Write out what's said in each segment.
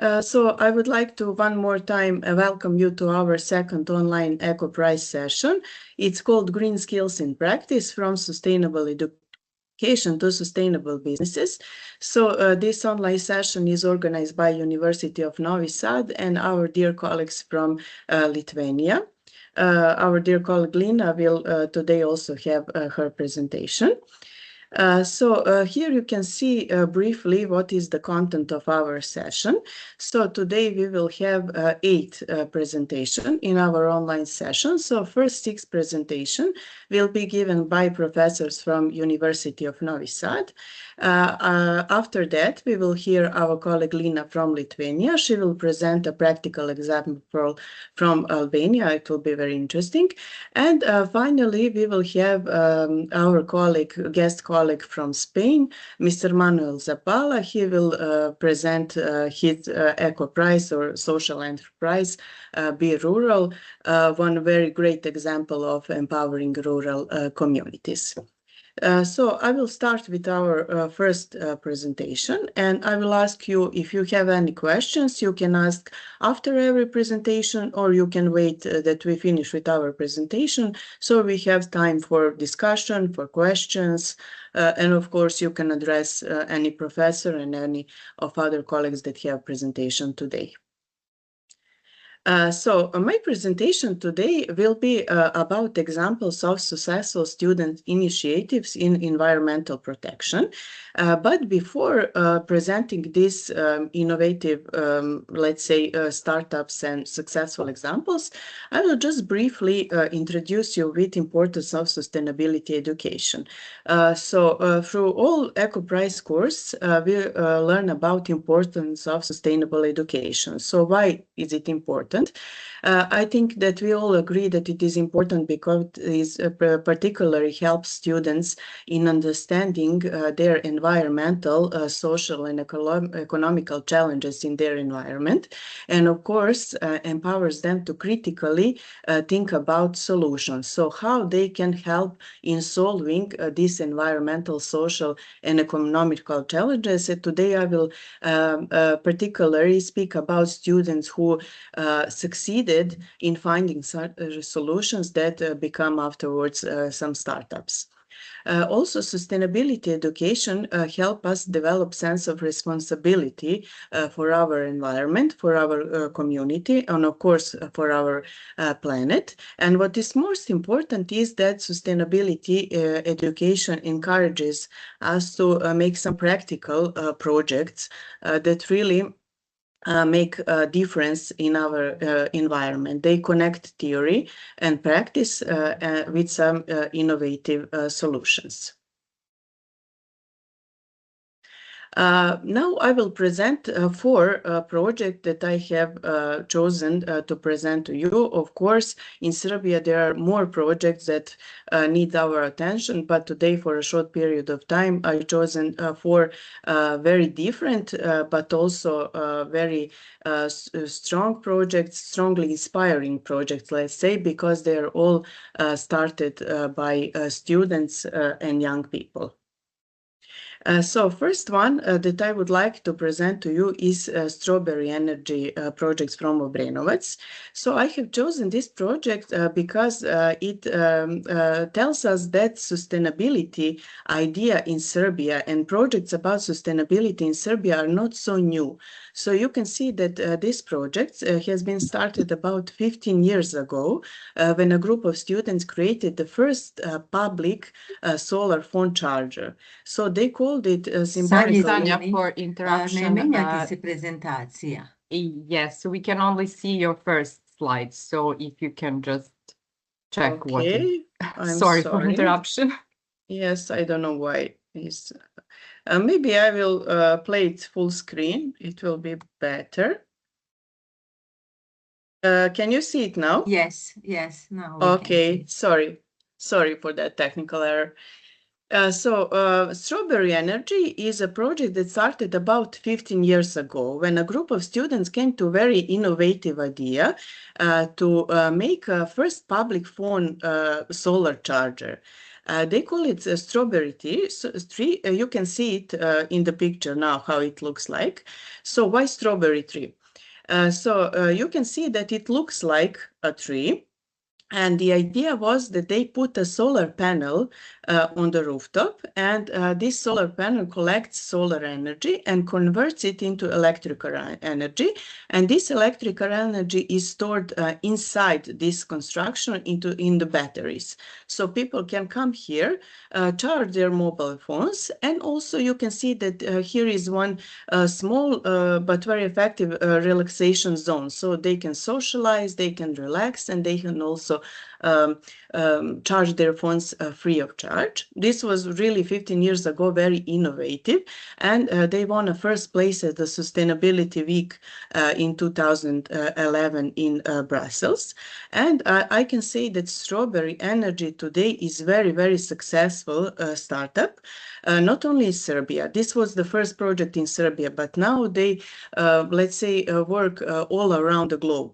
So I would like to one more time welcome you to our second online ECOPRISE session. It's called Green Skills in Practice from Sustainable Education to Sustainable Businesses. So this online session is organized by University of Novi Sad and our dear colleagues from Lithuania. Our dear colleague Lina will today also have her presentation. Here you can see briefly what is the content of our session. So today we will have 8 presentations in our online session. So first 6 presentations will be given by professors from University of Novi Sad. After that, we will hear our colleague Lina from Lithuania. She will present a practical example from Albania. It will be very interesting. And finally, we will have our guest colleague from Spain, Mr. Manuel Zapala. He will present his ECOPRISE or social enterprise, Be Rural, one very great example of empowering rural communities. So I will start with our first presentation, and I will ask you if you have any questions. You can ask after every presentation, or you can wait that we finish with our presentation, so we have time for discussion, for questions, and of course you can address any professor and any of other colleagues that have presentation today. My presentation today will be about examples of successful student initiatives in environmental protection. But before presenting these innovative, let's say, startups and successful examples, I will just briefly introduce you with importance of sustainability education. Through all ECOPRISE course, we learn about importance of sustainable education. So why is it important? I think that we all agree that it is important because it particularly helps students in understanding their environmental, social, and economical challenges in their environment, and of course empowers them to critically think about solutions. So how they can help in solving these environmental, social, and economical challenges. Today I will particularly speak about students who succeeded in finding solutions that become afterwards some startups. Also, sustainability education help us develop sense of responsibility for our environment, for our community, and of course for our planet. And what is most important is that sustainability education encourages us to make some practical projects that really make a difference in our environment. They connect theory and practice with some innovative solutions. Now I will present 4 projects that I have chosen to present to you. Of course, in Serbia there are more projects that need our attention, but today for a short period of time I've chosen 4 very different but also very strong projects, strongly inspiring projects, let's say, because they're all started by students and young people. So first one that I would like to present to you is Strawberry Energy projects from Obrenovac. So I have chosen this project because it tells us that sustainability idea in Serbia and projects about sustainability in Serbia are not so new. So you can see that this project has been started about 15 years ago when a group of students created the first public solar phone charger. So they called it symbolically. Sanja, for interruption. Ne menjati se prezentacija. Yes, so we can only see your first slide. So if you can just check what. I'm sorry for interruption. Yes, I don't know why. Maybe I will play it full screen. It will be better. Can you see it now? Yes, now. Okay, sorry for that technical error. Strawberry Energy is a project that started about 15 years ago when a group of students came to a very innovative idea to make a first public phone solar charger. They call it a strawberry tree. You can see it in the picture now, how it looks like. So why strawberry tree? You can see that it looks like a tree. And the idea was that they put a solar panel on the rooftop, and this solar panel collects solar energy and converts it into electrical energy. And this electrical energy is stored inside this construction in the batteries. So people can come here, charge their mobile phones, and also you can see that here is one small but very effective relaxation zone. So they can socialize, they can relax, and they can also charge their phones free of charge. This was really 15 years ago, very innovative, and they won a first place at the Sustainability Week in 2011 in Brussels. And I can say that Strawberry Energy today is very, very successful startup. Not only in Serbia, this was the first project in Serbia, but now they, let's say, work all around the globe.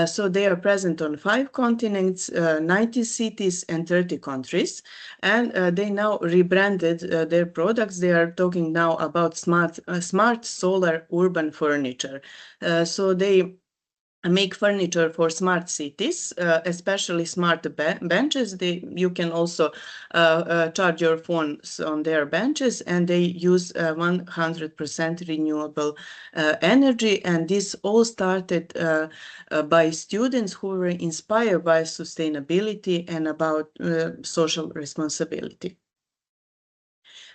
So they are present on 5 continents, 90 cities and 30 countries. And they now rebranded their products. They are talking now about smart solar urban furniture. So they make furniture for smart cities, especially smart benches. You can also charge your phones on their benches, and they use 100% renewable energy. And this all started by students who were inspired by sustainability and about social responsibility.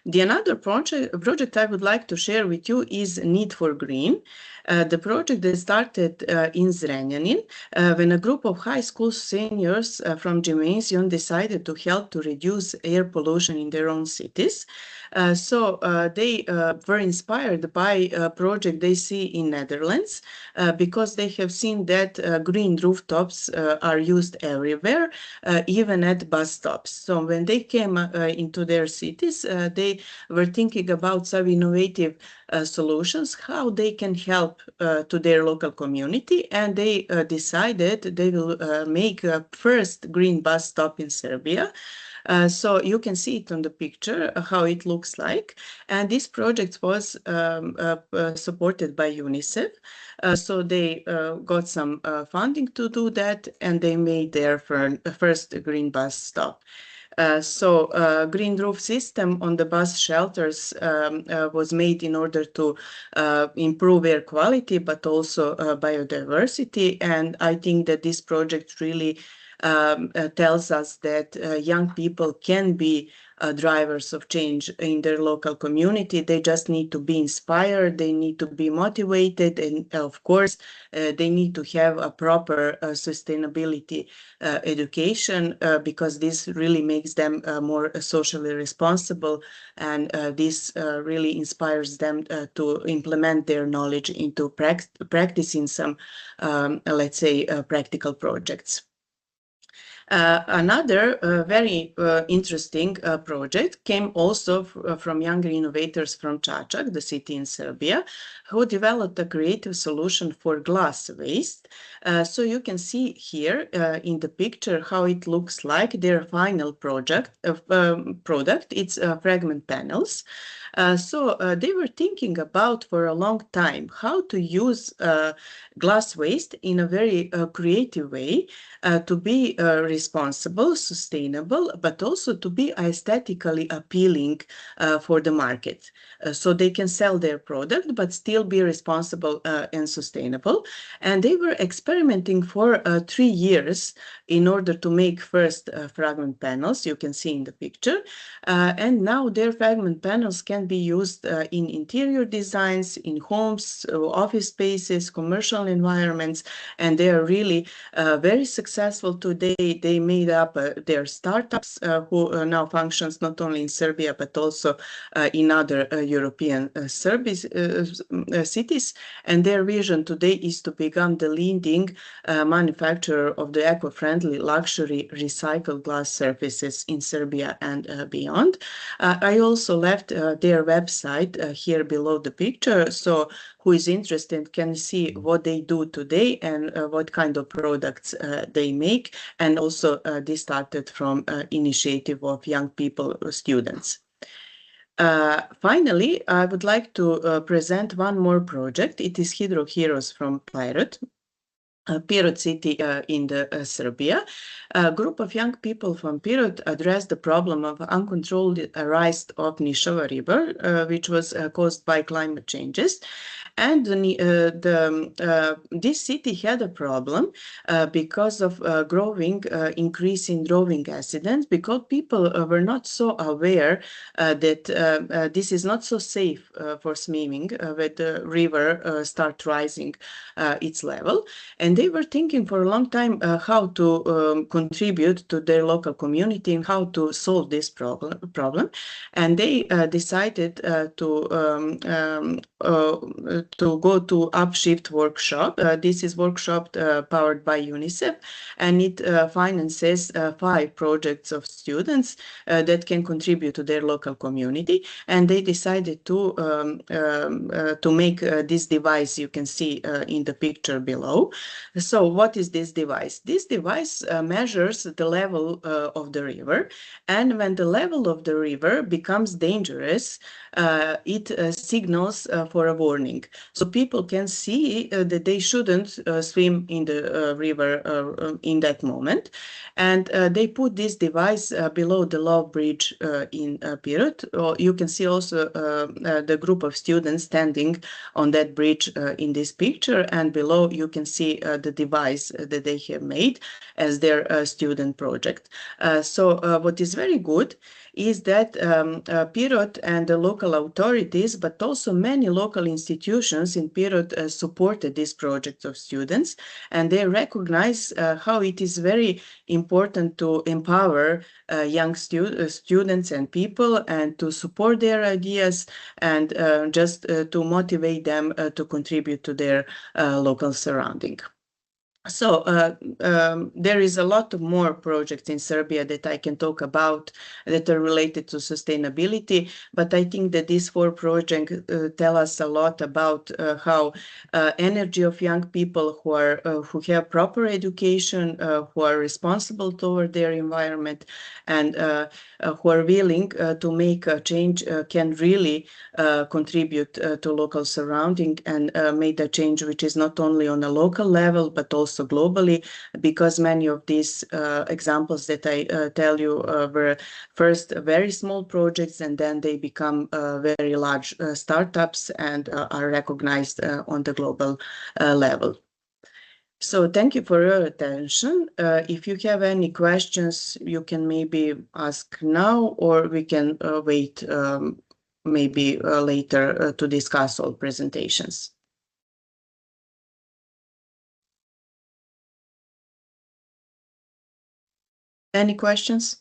The another project I would like to share with you is Need for Green. The project that started in Zrenjanin when a group of high school seniors from gymnasium decided to help to reduce air pollution in their own cities. They were inspired by a project they see in Netherlands because they have seen that green rooftops are used everywhere, even at bus stops. So when they came into their cities, they were thinking about some innovative solutions, how they can help to their local community, and they decided they will make a first green bus stop in Serbia. So you can see it on the picture, how it looks like. And this project was supported by UNICEF. So they got some funding to do that, and they made their first green bus stop. Green roof system on the bus shelters was made in order to improve air quality, but also biodiversity. And I think that this project really tells us that young people can be drivers of change in their local community. They just need to be inspired, they need to be motivated, and of course, they need to have a proper sustainability education because this really makes them more socially responsible, and this really inspires them to implement their knowledge into practice in some, let's say, practical projects. Another very interesting project came also from younger innovators from Čačak, the city in Serbia, who developed a creative solution for glass waste. So you can see here in the picture how it looks like their final product. It's fragment panels. They were thinking about for a long time how to use glass waste in a very creative way to be responsible, sustainable, but also to be aesthetically appealing for the market. So they can sell their product, but still be responsible and sustainable. And they were experimenting for 3 years in order to make first fragment panels, you can see in the picture. And now their fragment panels can be used in interior designs, in homes, office spaces, commercial environments, and they are really very successful today. they made up their startups who now functions not only in Serbia but also in other European cities. And their vision today is to become the leading manufacturer of the eco-friendly luxury recycled glass surfaces in Serbia and beyond. I also left their website here below the picture, so who is interested can see what they do today and what kind of products they make. And also this started from initiative of young people, students. Finally, I would like to present one more project. It is Hydro Heroes from Pirot. Pirot city in Serbia. A group of young people from Pirot addressed the problem of uncontrolled rise of Nishova River, which was caused by climate changes. And this city had a problem because of growing increase in drowning accidents, because people were not so aware that this is not so safe for swimming when the river start rising its level. And they were thinking for a long time how to contribute to their local community and how to solve this problem. And they decided to go to Upshift workshop. This is workshop powered by UNICEF, and it finances 5 projects of students that can contribute to their local community. And they decided to make this device you can see in the picture below. So what is this device? This device measures the level of the river, and when the level of the river becomes dangerous, it signals for a warning. So people can see that they shouldn't swim in the river in that moment. And they put this device below the Love Bridge in Pirot. You can see also the group of students standing on that bridge in this picture, and below you can see the device that they have made as their student project. So what is very good is that Pirot and the local authorities, but also many local institutions in Pirot supported this project of students, and they recognize how it is very important to empower young students and people, and to support their ideas, and just to motivate them to contribute to their local surrounding. So there is a lot of more projects in Serbia that I can talk about that are related to sustainability, but I think that these 4 projects tell us a lot about how energy of young people who have proper education, who are responsible toward their environment, and who are willing to make a change can really contribute to local surrounding and make a change which is not only on a local level but also globally, because many of these examples that I tell you were first very small projects, and then they become very large startups and are recognized on the global level. So thank you for your attention. If you have any questions, you can maybe ask now, or we can wait maybe later to discuss all presentations. Any questions?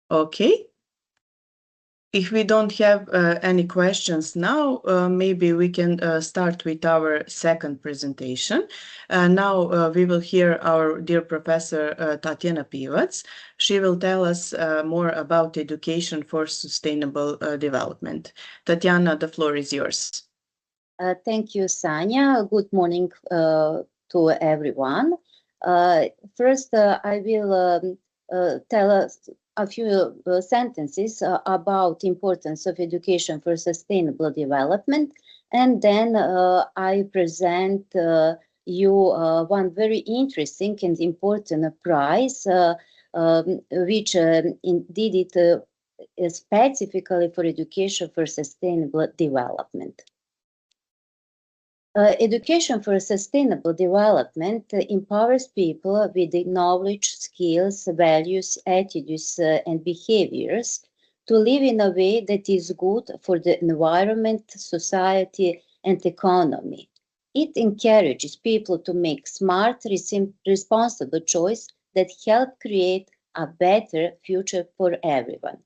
Okay. If we don't have any questions now, maybe we can start with our second presentation. Now we will hear our dear professor Tatjana Pivac. She will tell us more about education for sustainable development. Tatjana, the floor is yours. Thank you, Sanja. Good morning to everyone. First, I will tell us a few sentences about importance of education for sustainable development, and then I present you one very interesting and important prize, which indeed it specifically for education for sustainable development. Education for sustainable development empowers people with the knowledge, skills, values, attitudes, and behaviors to live in a way that is good for the environment, society, and economy. It encourages people to make smart, responsible choices that help create a better future for everyone.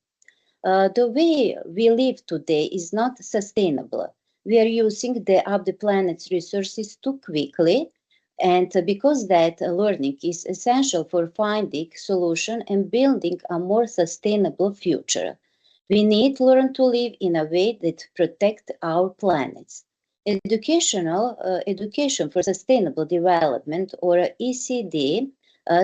The way we live today is not sustainable. We are using up the planet's resources too quickly, and because that learning is essential for finding solutions and building a more sustainable future. We need to learn to live in a way that protects our planets. Education for Sustainable Development, or ECD,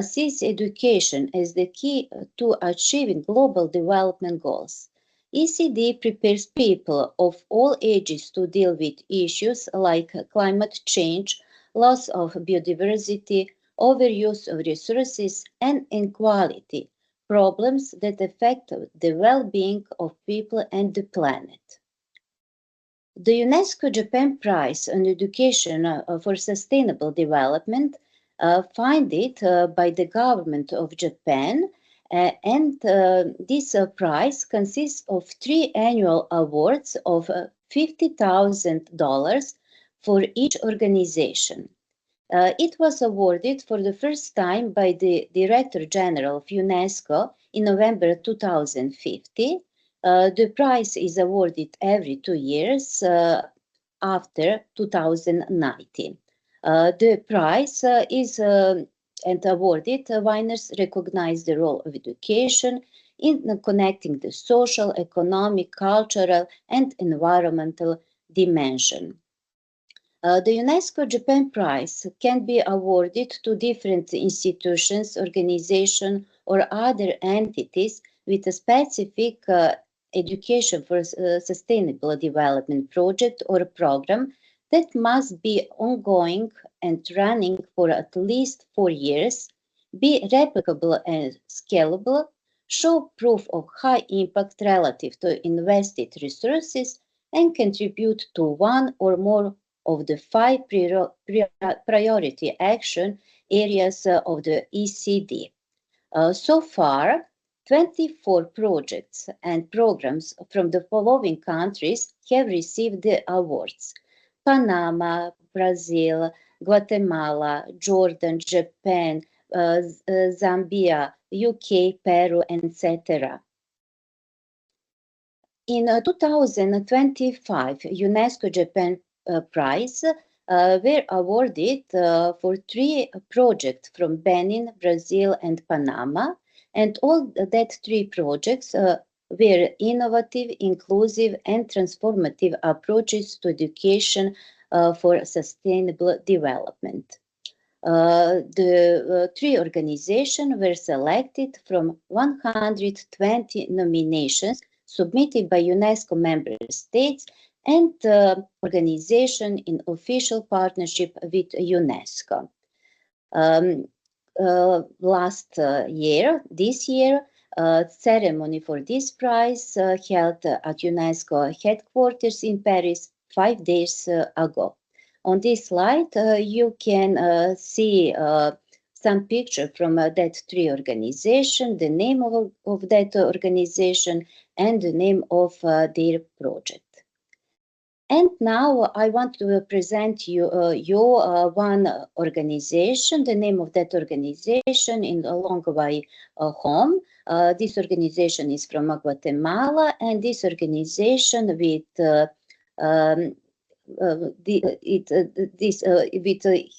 sees education as the key to achieving global development goals. ECD prepares people of all ages to deal with issues like climate change, loss of biodiversity, overuse of resources, and inequality, problems that affect the well-being of people and the planet. The UNESCO Japan Prize on Education for Sustainable Development funded by the government of Japan, and this prize consists of 3 annual awards of $50,000 for each organization. It was awarded for the first time by the Director General of UNESCO in November 2015. The prize is awarded every 2 years after 2019. The prize is and awarded winners recognize the role of education in connecting the social, economic, cultural, and environmental dimension. The UNESCO Japan Prize can be awarded to different institutions, organizations, or other entities with a specific education for sustainable development project or program that must be ongoing and running for at least 4 years, be replicable and scalable, show proof of high impact relative to invested resources, and contribute to one or more of the 5 priority action areas of the ECD. So far, 24 projects and programs from the following countries have received the awards: Panama, Brazil, Guatemala, Jordan, Japan, Zambia, UK, Peru, etc. In 2025, UNESCO Japan Prize were awarded for 3 projects from Benin, Brazil, and Panama, and all that 3 projects were innovative, inclusive, and transformative approaches to education for sustainable development. The 3 organizations were selected from 120 nominations submitted by UNESCO member states and organization in official partnership with UNESCO. This year, ceremony for this prize held at UNESCO headquarters in Paris 5 days ago. On this slide, you can see some picture from that 3 organization, the name of that organization, and the name of their project. And now I want to present you one organization, the name of that organization in Long Way Home. This organization is from Guatemala, and this organization with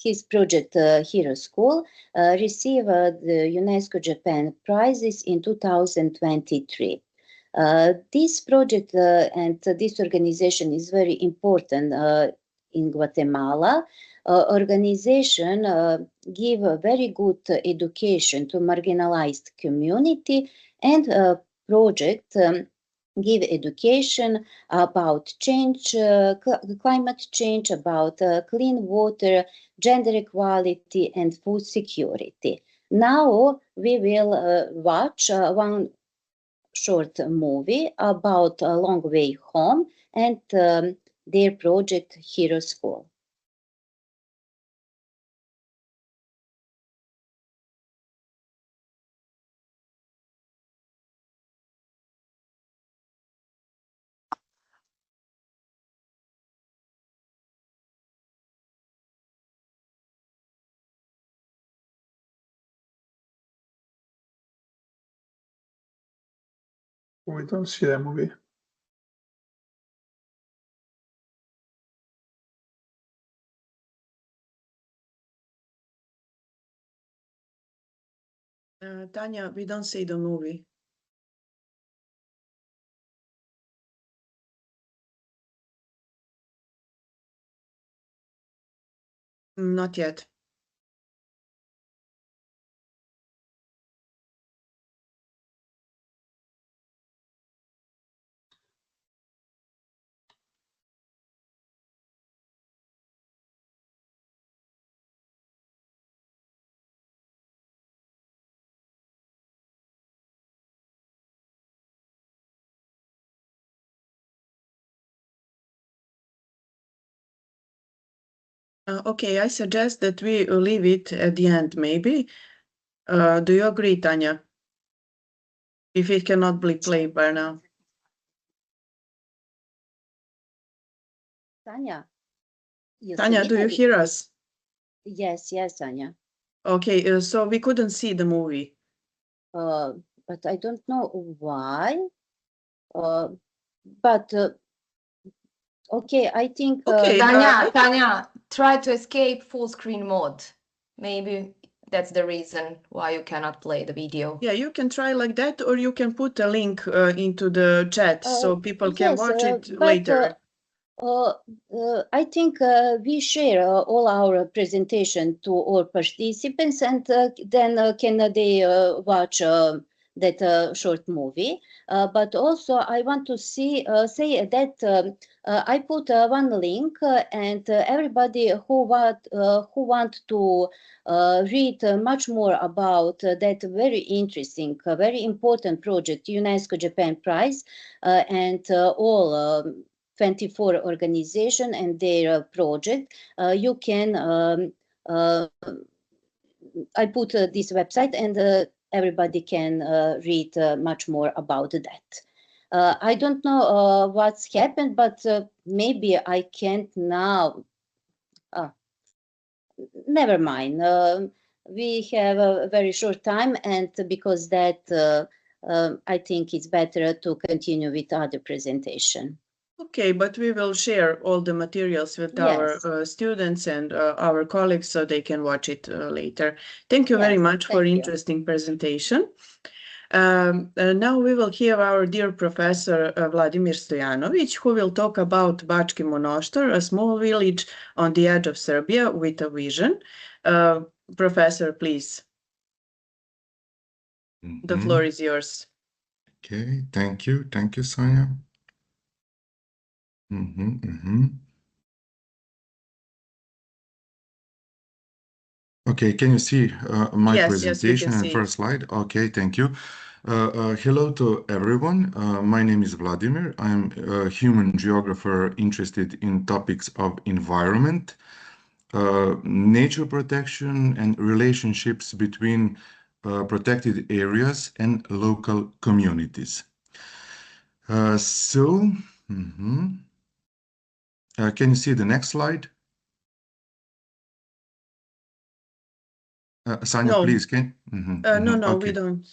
his project Hero School received the UNESCO Japan prizes in 2023. This project and this organization is very important in Guatemala. Organization give a very good education to marginalized community, and project give education about change, climate change, about clean water, gender equality, and food security. Now we will watch one short movie about A Long Way Home and their project Hero School. We don't see the movie. Tanya, we don't see the movie. Not yet. Okay, I suggest that we leave it at the end, maybe. Do you agree, Tanya? If it cannot be played by now. Tanya. Tanya, do you hear us? Yes, yes, Tanya. Okay, so we couldn't see the movie. But I don't know why. But okay, I think Okay, Tanya, try to escape full screen mode. Maybe that's the reason why you cannot play the video. Yeah, you can try like that, or you can put a link into the chat so people can watch it later. I think we share all our presentation to all participants, and then can they watch that short movie. But also I want to say that I put one link, and everybody who want to read much more about that very interesting, very important project, UNESCO Japan Prize, and all 24 organization and their project, you can I put this website, and everybody can read much more about that. I don't know what's happened, but maybe I can't now. Never mind. We have a very short time, and because that I think it's better to continue with other presentation. Okay, but we will share all the materials with our students and our colleagues so they can watch it later. Thank you very much for interesting presentation. Now we will hear our dear Professor Vladimir Stojanovic, who will talk about Bački Monoštor, a small village on the edge of Serbia with a vision. Professor, please. The floor is yours. Okay, thank you. Thank you, Sonia. Okay, can you see my presentation and first slide? Okay, thank you. Hello to everyone. My name is Vladimir. I'm a human geographer interested in topics of environment, nature protection, and relationships between protected areas and local communities. Can you see the next slide? Sonia, No. please, can? No, Okay. we don't.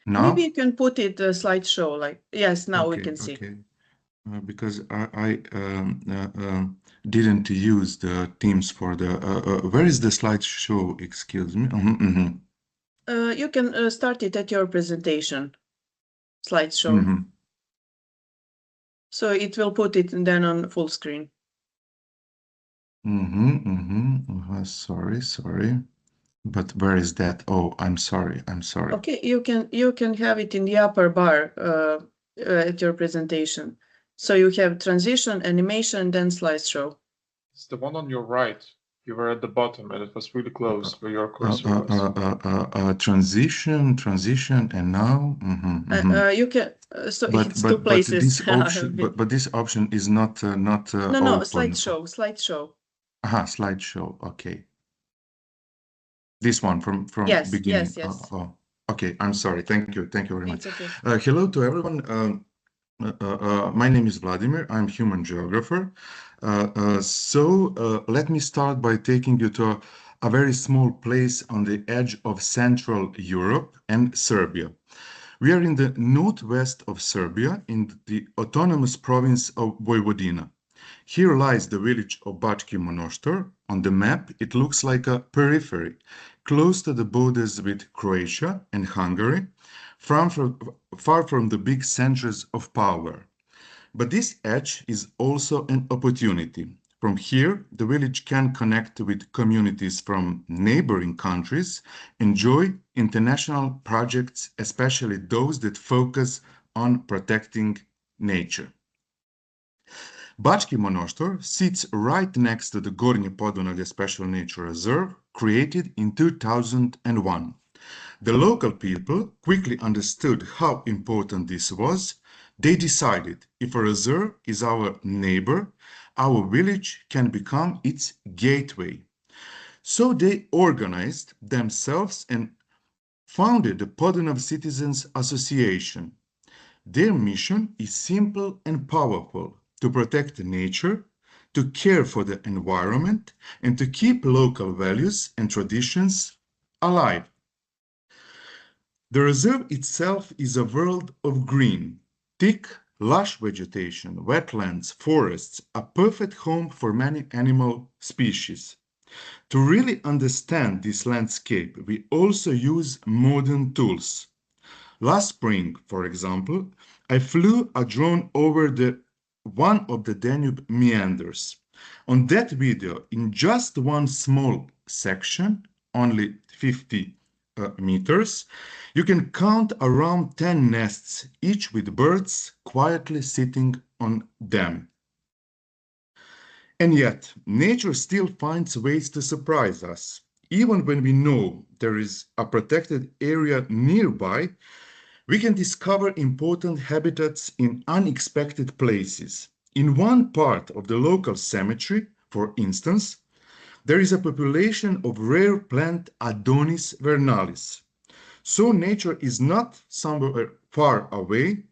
No? Maybe you can put it a slideshow, like, yes, now we can see. Okay. Because I didn't use the Teams for the, where is the slideshow? Excuse me. You can start it at your presentation, slideshow. So it will put it then on full screen. Sorry. But where is that? Oh, I'm sorry. Okay, you can have it in the upper bar at your presentation. So you have transition, animation, then slideshow. It's the one on your right. You were at the bottom, and it was really close where your cursor was. Transition, and now. You can. So it's two But places. this option is not No, open. slideshow. Aha, slideshow. Okay. This one from beginning. Yes. Okay. I'm sorry. Thank you very much. It's okay. Hello to everyone. My name is Vladimir. I'm human geographer. So let me start by taking you to a very small place on the edge of Central Europe and Serbia. We are in the northwest of Serbia, in the autonomous province of Vojvodina. Here lies the village of Bački Monoštor. On the map, it looks like a periphery, close to the borders with Croatia and Hungary, far from the big centers of power. But this edge is also an opportunity. From here, the village can connect with communities from neighboring countries, enjoy international projects, especially those that focus on protecting nature. Bački Monoštor sits right next to the Gornje Podunavlje Special Nature Reserve, created in 2001. The local people quickly understood how important this was. They decided if a reserve is our neighbor, our village can become its gateway. So they organized themselves and founded the Podunav Citizens Association. Their mission is simple and powerful: to protect nature, to care for the environment, and to keep local values and traditions alive. The reserve itself is a world of green, thick, lush vegetation, wetlands, forests, a perfect home for many animal species. To really understand this landscape, we also use modern tools. Last spring, for example, I flew a drone over one of the Danube meanders. On that video, in just one small section, only 50 meters, you can count around 10 nests, each with birds quietly sitting on them. And yet, nature still finds ways to surprise us. Even when we know there is a protected area nearby, we can discover important habitats in unexpected places. In one part of the local cemetery, for instance, there is a population of rare plant Adonis vernalis. So nature is not somewhere far away,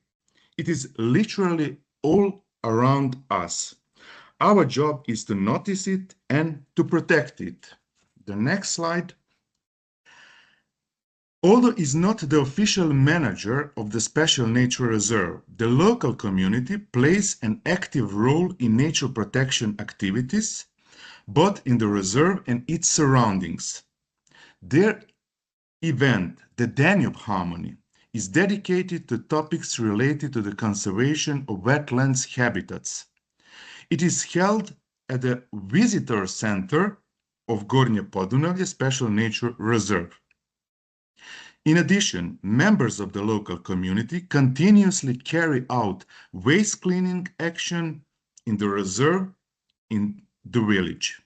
it is literally all around us. Our job is to notice it and to protect it. The next slide. Although it is not the official manager of the Special Nature Reserve, the local community plays an active role in nature protection activities, both in the reserve and its surroundings. Their event, the Danube Harmony, is dedicated to topics related to the conservation of wetlands habitats. It is held at the Visitor Center of Gornje Podunavlje Special Nature Reserve. In addition, members of the local community continuously carry out waste cleaning action in the reserve in the village.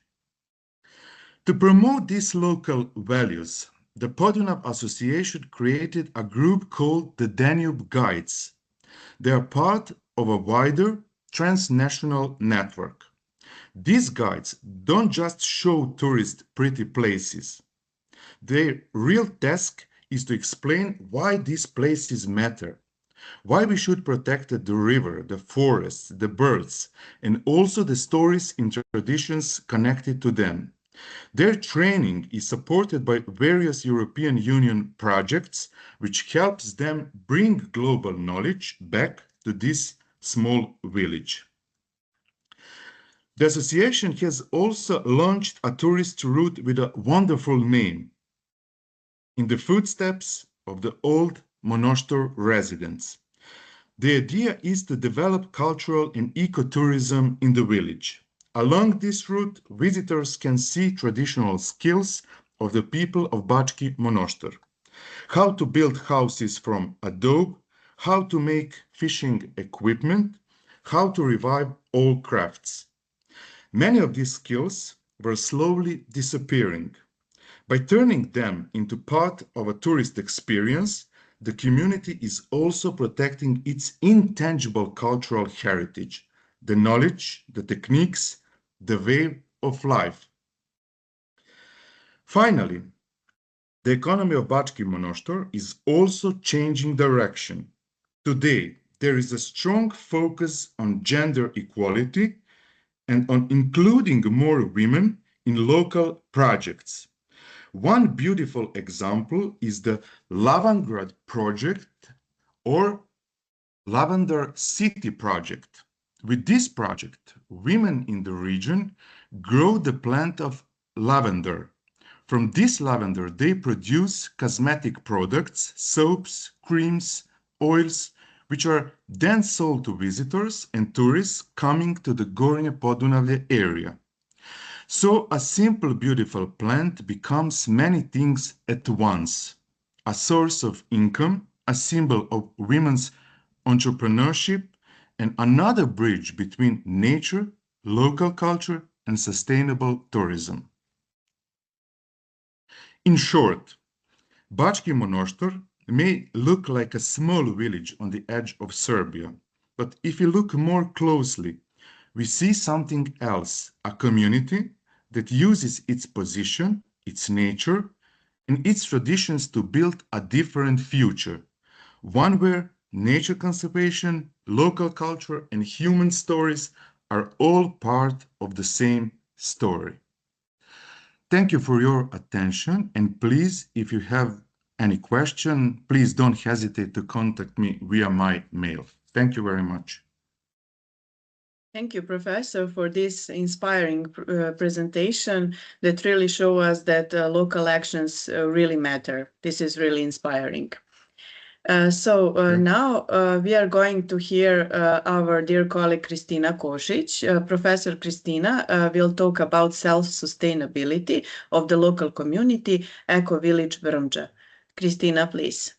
To promote these local values, the Podunav Association created a group called the Danube Guides. They are part of a wider transnational network. These guides don't just show tourists pretty places. Their real task is to explain why these places matter, why we should protect the river, the forests, the birds, and also the stories and traditions connected to them. Their training is supported by various European Union projects, which helps them bring global knowledge back to this small village. The association has also launched a tourist route with a wonderful name, In the Footsteps of the Old Monoštor Residents. The idea is to develop cultural and ecotourism in the village. Along this route, visitors can see traditional skills of the people of Bački Monoštor, how to build houses from adobe, how to make fishing equipment, how to revive old crafts. Many of these skills were slowly disappearing. By turning them into part of a tourist experience, the community is also protecting its intangible cultural heritage, the knowledge, the techniques, the way of life. Finally, the economy of Bački Monoštor is also changing direction. Today, there is a strong focus on gender equality and on including more women in local projects. One beautiful example is the Lavangrad project or Lavender City project. With this project, women in the region grow the plant of lavender. From this lavender, they produce cosmetic products, soaps, creams, oils, which are then sold to visitors and tourists coming to the Gornje Podunavlje area. So a simple, beautiful plant becomes many things at once. A source of income, a symbol of women's entrepreneurship, and another bridge between nature, local culture, and sustainable tourism. In short, Bački Monoštor may look like a small village on the edge of Serbia, but if you look more closely, we see something else, a community that uses its position, its nature, and its traditions to build a different future, one where nature conservation, local culture, and human stories are all part of the same story. Thank you for your attention, and please, if you have any question, please don't hesitate to contact me via my mail. Thank you very much. Thank you, Professor, for this inspiring presentation that really show us that local actions really matter. This is really inspiring. Now we are going to hear our dear colleague Kristina Košić. Professor Kristina will talk about self-sustainability of the local community, Eco Village Vrmđa. Kristina, please.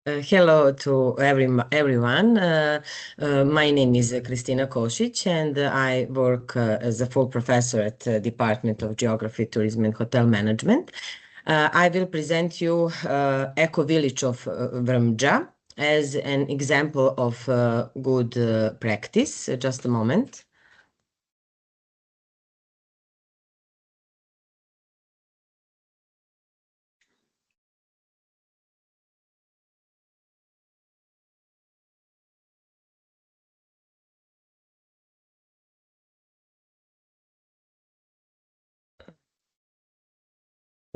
Hello to everyone. My name is Kristina Košić, and I work as a full professor at the Department of Geography, Tourism and Hotel Management. I will present you Eco Village of Vrmđa as an example of good practice. Just a moment.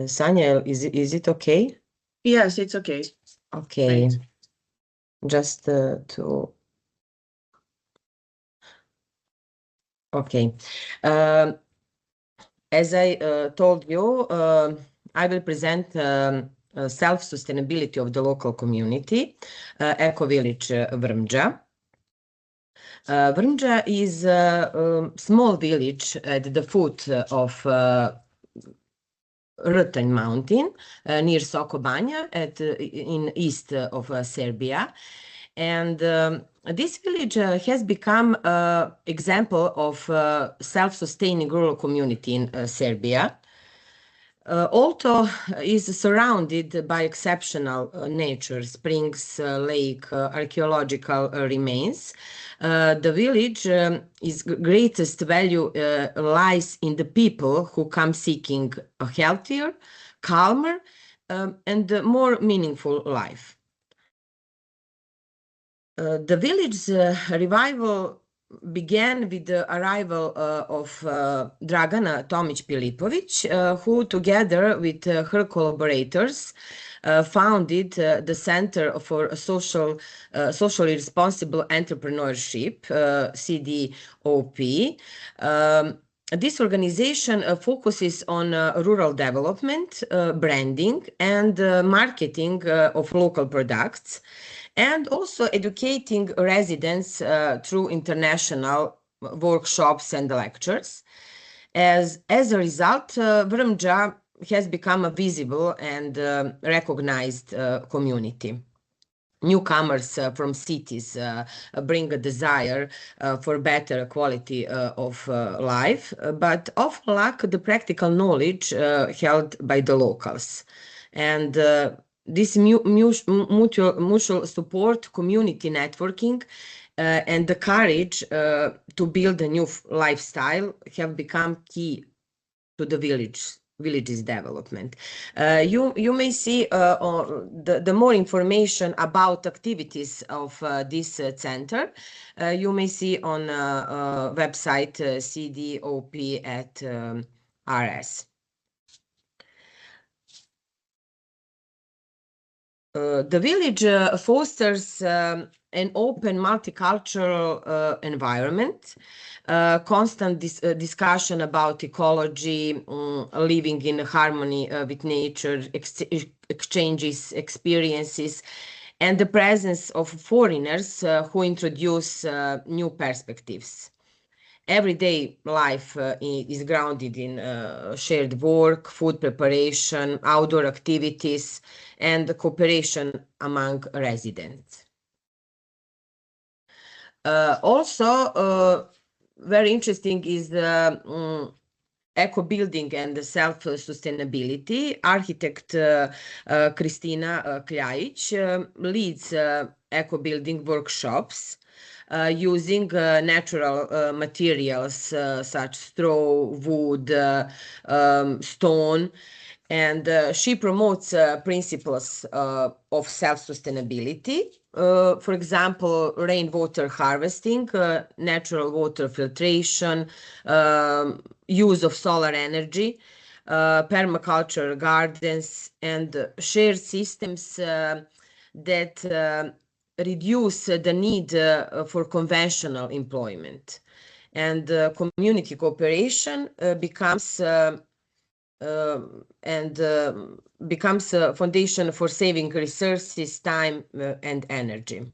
Sanja, is it okay? Yes, it's okay. Okay. Great. Just to... Okay. As I told you, I will present self-sustainability of the local community, Eco Village Vrmđa. Vrmđa is a small village at the foot of Rtanj Mountain near Soko Banja in east of Serbia. And this village has become an example of self-sustaining rural community in Serbia. Although is surrounded by exceptional nature, springs, lake, archaeological remains, the village its greatest value lies in the people who come seeking a healthier, calmer, and more meaningful life. The village's revival began with the arrival of Dragana Tomić-Pilipović, who together with her collaborators founded the Center for Socially Responsible Entrepreneurship, CDOP. This organization focuses on rural development, branding, and marketing of local products, and also educating residents through international workshops and lectures. As a result, Vrmđa has become a visible and recognized community. Newcomers from cities bring a desire for better quality of life, but often lack the practical knowledge held by the locals. And this mutual support, community networking, and the courage to build a new lifestyle have become key to the village's development. You may see the more information about activities of this center. You may see on website CDOP@RS. The village fosters an open multicultural environment, constant discussion about ecology, living in harmony with nature, exchanges, experiences, and the presence of foreigners who introduce new perspectives. Everyday life is grounded in shared work, food preparation, outdoor activities, and cooperation among residents. Also, very interesting is the eco-building and the self-sustainability. Architect Kristina Kljajic leads eco-building workshops using natural materials such straw, wood, stone, and she promotes principles of self-sustainability. For example, rainwater harvesting, natural water filtration, use of solar energy, permaculture gardens, and shared systems that reduce the need for conventional employment. And community cooperation becomes a foundation for saving resources, time, and energy.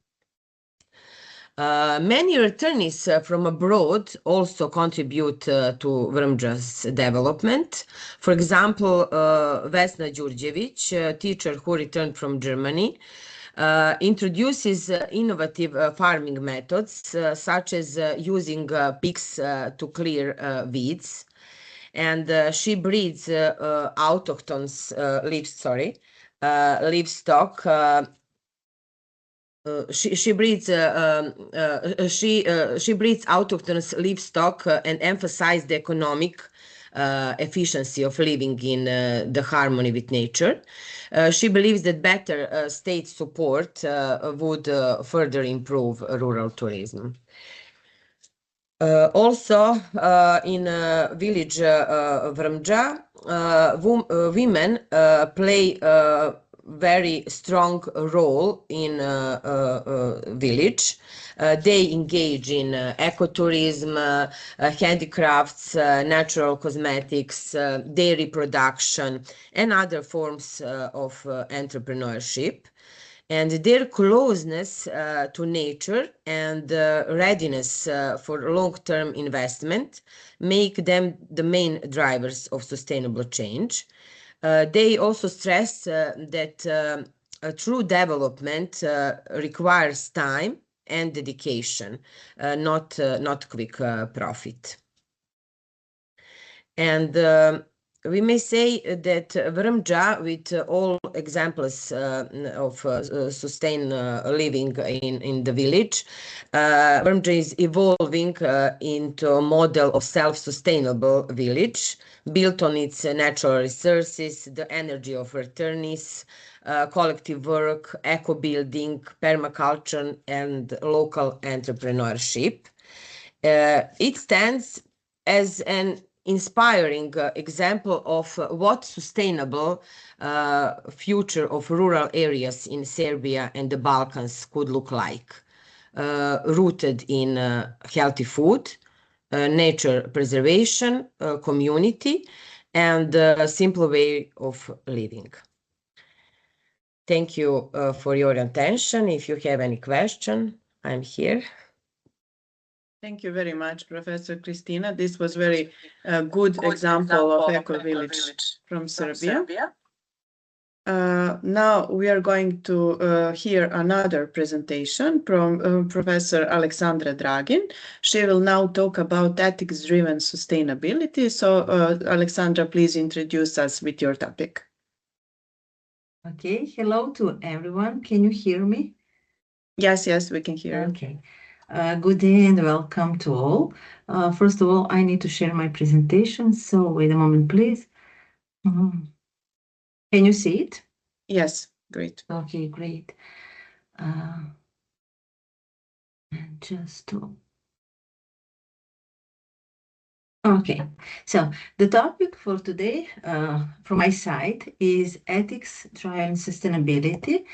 Many returnees from abroad also contribute to Vrmja's development. For example, Vesna Đurđević, a teacher who returned from Germany, introduces innovative farming methods such as using pigs to clear weeds, and she breeds livestock. She breeds autochthonous livestock and emphasizes the economic efficiency of living in the harmony with nature. She believes that better state support would further improve rural tourism. Also, in village Vrmja, women play a very strong role in village. They engage in ecotourism, handicrafts, natural cosmetics, dairy production, and other forms of entrepreneurship. And their closeness to nature and readiness for long-term investment make them the main drivers of sustainable change. They also stress that a true development requires time and dedication, not quick profit. And we may say that Vrmja, with all examples of sustained living in the village, Vrmja is evolving into a model of self-sustainable village built on its natural resources, the energy of returnees, collective work, eco-building, permaculture, and local entrepreneurship. It stands as an inspiring example of what sustainable future of rural areas in Serbia and the Balkans could look like, rooted in healthy food, nature preservation, community, and a simple way of living. Thank you for your attention. If you have any question, I'm here. Thank you very much, Professor Kristina. This was very good example of eco-village from Serbia. Now we are going to hear another presentation from Professor Aleksandra Dragin. She will now talk about ethics-driven sustainability. So, Aleksandra, please introduce us with your topic. Okay, hello to everyone. Can you hear me? Yes, we can hear you. Okay. Good day and welcome to all. First of all, I need to share my presentation, so wait a moment, please. Can you see it? Yes, great. Okay, great. And just to... Okay, so the topic for today from my side is ethics driving sustainability.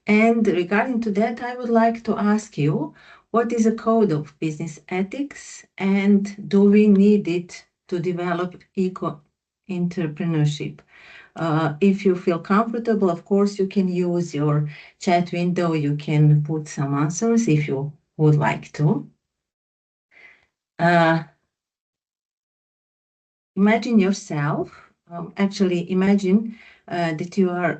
And regarding to that, I would like to ask you, what is a code of business ethics and do we need it to develop eco-entrepreneurship? If you feel comfortable, of course, you can use your chat window. You can put some answers if you would like to. Imagine yourself, actually imagine that you are,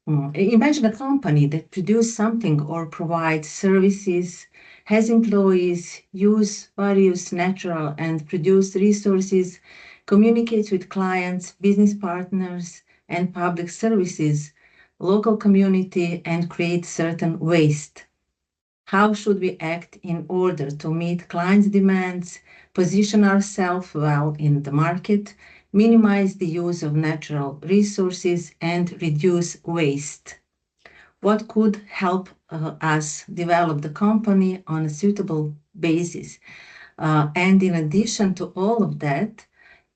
imagine a company that produces something or provides services, has employees, use various natural and produced resources, communicates with clients, business partners, and public services, local community, and creates certain waste. How should we act in order to meet clients' demands, position ourselves well in the market, minimize the use of natural resources, and reduce waste? What could help us develop the company on a suitable basis? And in addition to all of that,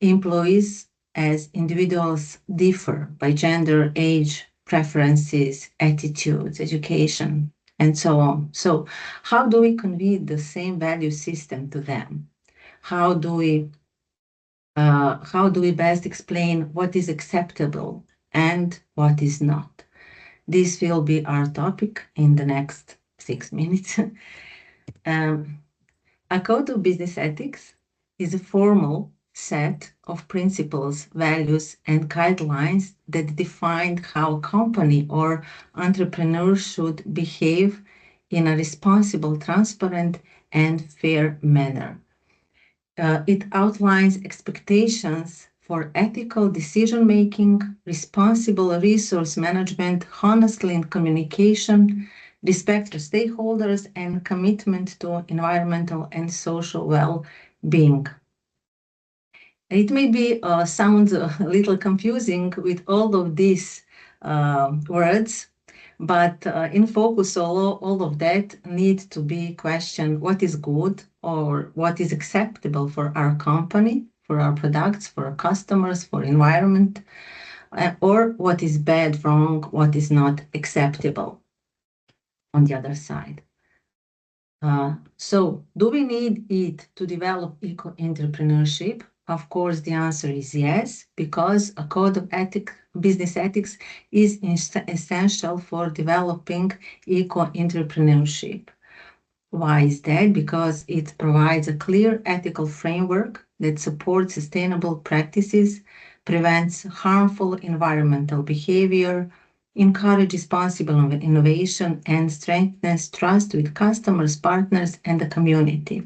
employees as individuals differ by gender, age, preferences, attitudes, education, and so on. So how do we convey the same value system to them? How do we best explain what is acceptable and what is not? This will be our topic in the next 6 minutes. A code of business ethics is a formal set of principles, values, and guidelines that define how a company or entrepreneur should behave in a responsible, transparent, and fair manner. It outlines expectations for ethical decision-making, responsible resource management, honesty in communication, respect for stakeholders, and commitment to environmental and social well-being. It may be sound a little confusing with all of these words, but in focus, all of that need to be questioned: what is good or what is acceptable for our company, for our products, for our customers, for environment, or what is bad, wrong, what is not acceptable on the other side. So do we need it to develop eco-entrepreneurship? Of course, the answer is yes, because a code of business ethics is essential for developing eco-entrepreneurship. Why is that? Because it provides a clear ethical framework that supports sustainable practices, prevents harmful environmental behavior, encourages responsible innovation, and strengthens trust with customers, partners, and the community.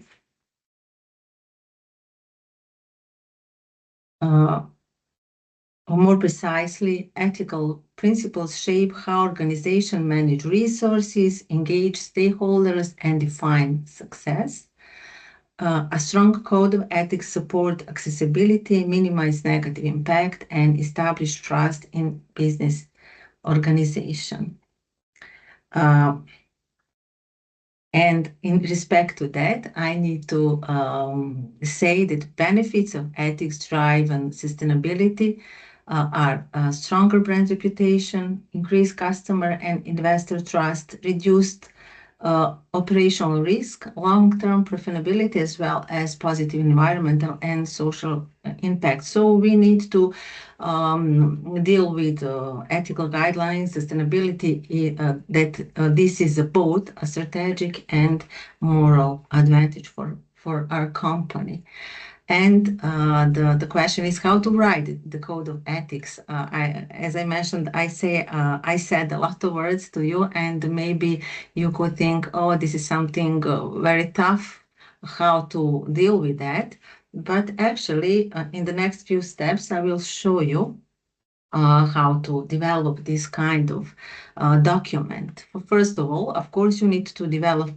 Or more precisely, ethical principles shape how organizations manage resources, engage stakeholders, and define success. A strong code of ethics supports accessibility, minimize negative impact, and establish trust in business organization. And in respect to that, I need to say that benefits of ethics drive and sustainability are a stronger brand reputation, increased customer and investor trust, reduced operational risk, long-term profitability, as well as positive environmental and social impact. So we need to deal with ethical guidelines, sustainability, that this is both a strategic and moral advantage for our company. And the question is how to write the code of ethics. As I mentioned, I said a lot of words to you, and maybe you could think, oh, this is something very tough, how to deal with that. But actually, in the next few steps, I will show you how to develop this kind of document. First of all, of course, you need to develop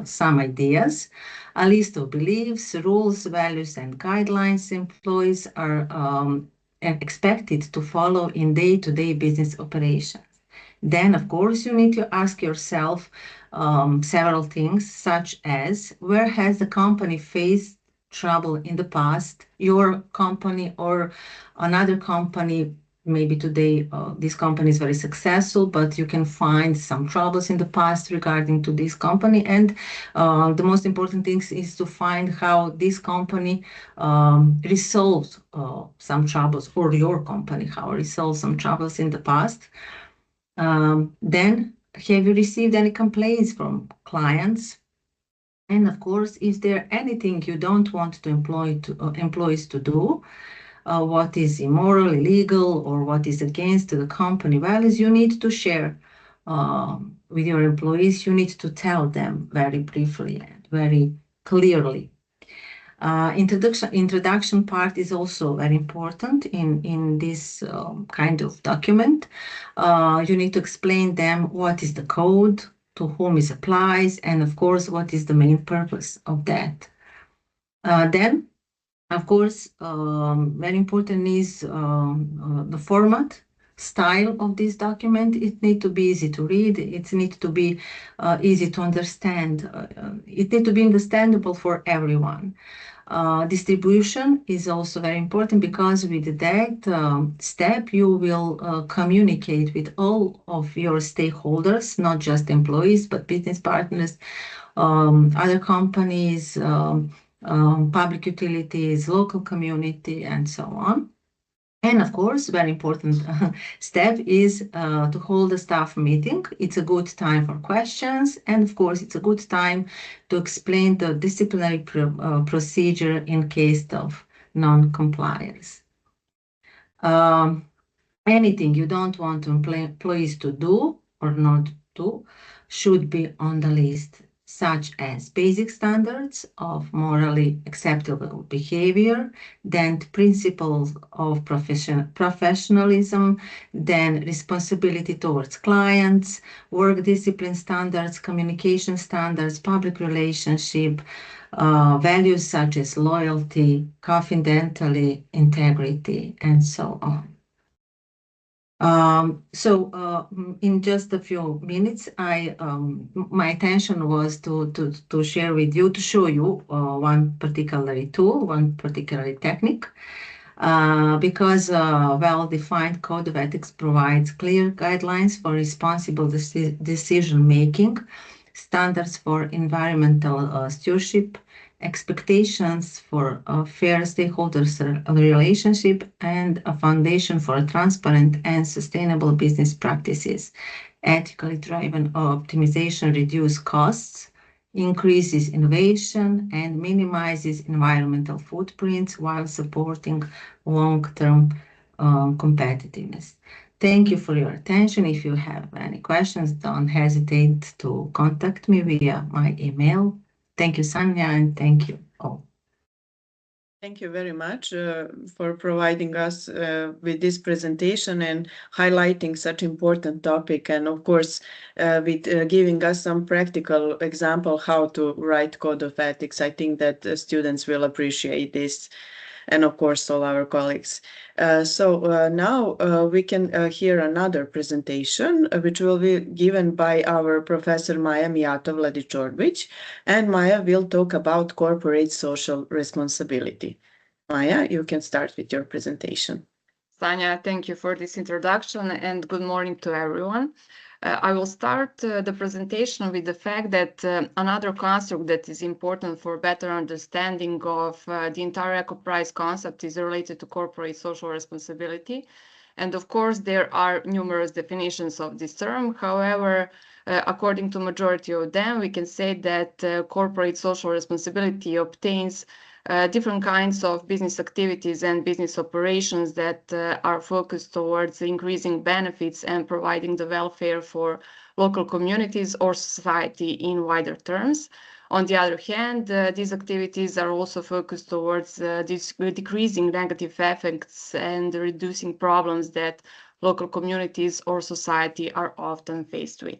some ideas, a list of beliefs, rules, values, and guidelines employees are expected to follow in day-to-day business operations. Then, of course, you need to ask yourself several things, such as where has the company faced trouble in the past, your company or another company, maybe today this company is very successful, but you can find some troubles in the past regarding to this company. And the most important thing is to find how this company resolved some troubles, or your company, how resolved some troubles in the past. Then, have you received any complaints from clients? And of course, is there anything you don't want to employees to do? What is immoral, illegal, or what is against the company values? You need to share with your employees. You need to tell them very briefly and very clearly. Introduction part is also very important in this kind of document. You need to explain them what is the code, to whom it applies, and of course, what is the main purpose of that. Then, of course, very important is the format, style of this document. It needs to be easy to read. It needs to be easy to understand. It needs to be understandable for everyone. Distribution is also very important, because with that step you will communicate with all of your stakeholders, not just employees, but business partners, other companies, public utilities, local community, and so on. And of course, very important step is to hold a staff meeting. It's a good time for questions. And of course, it's a good time to explain the disciplinary procedure in case of non-compliance. Anything you don't want employees to do or not do should be on the list, such as basic standards of morally acceptable behavior, then principles of professionalism, then responsibility towards clients, work discipline standards, communication standards, public relationship, values such as loyalty, confidentiality, integrity, and so on. In just a few minutes, my intention was to share with you, to show you one particular tool, one particular technique, because well-defined code of ethics provides clear guidelines for responsible decision-making, standards for environmental stewardship, expectations for a fair stakeholders relationship, and a foundation for transparent and sustainable business practices. Ethically driven optimization reduces costs, increases innovation, and minimizes environmental footprints while supporting long-term competitiveness. Thank you for your attention. If you have any questions, don't hesitate to contact me via my email. Thank you, Sanja, and thank you all. Thank you very much for providing us with this presentation and highlighting such important topic, and of course with giving us some practical example how to write code of ethics. I think that students will appreciate this, and of course all our colleagues. Now we can hear another presentation which will be given by our Professor Maja Mijatović, and Maja will talk about corporate social responsibility. Maja, you can start with your presentation. Sanja, thank you for this introduction, and good morning to everyone. I will start the presentation with the fact that another construct that is important for better understanding of the entire ECOPRISE concept is related to corporate social responsibility. And of course, there are numerous definitions of this term. However, according to majority of them, we can say that corporate social responsibility obtains different kinds of business activities and business operations that are focused towards increasing benefits and providing the welfare for local communities or society in wider terms. On the other hand, these activities are also focused towards decreasing negative effects and reducing problems that local communities or society are often faced with.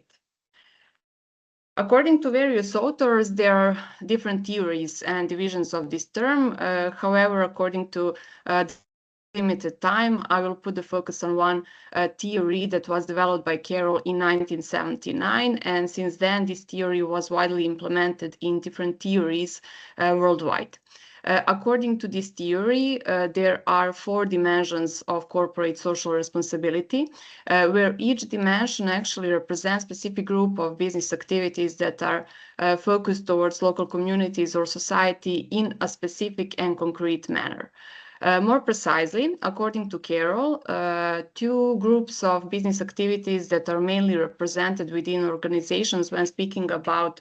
According to various authors, there are different theories and divisions of this term. However, according to limited time, I will put the focus on one theory that was developed by Carroll in 1979. And since then, this theory was widely implemented in different theories worldwide. According to this theory, there are 4 dimensions of corporate social responsibility, where each dimension actually represents a specific group of business activities that are focused towards local communities or society in a specific and concrete manner. More precisely, according to Carroll, 2 groups of business activities that are mainly represented within organizations when speaking about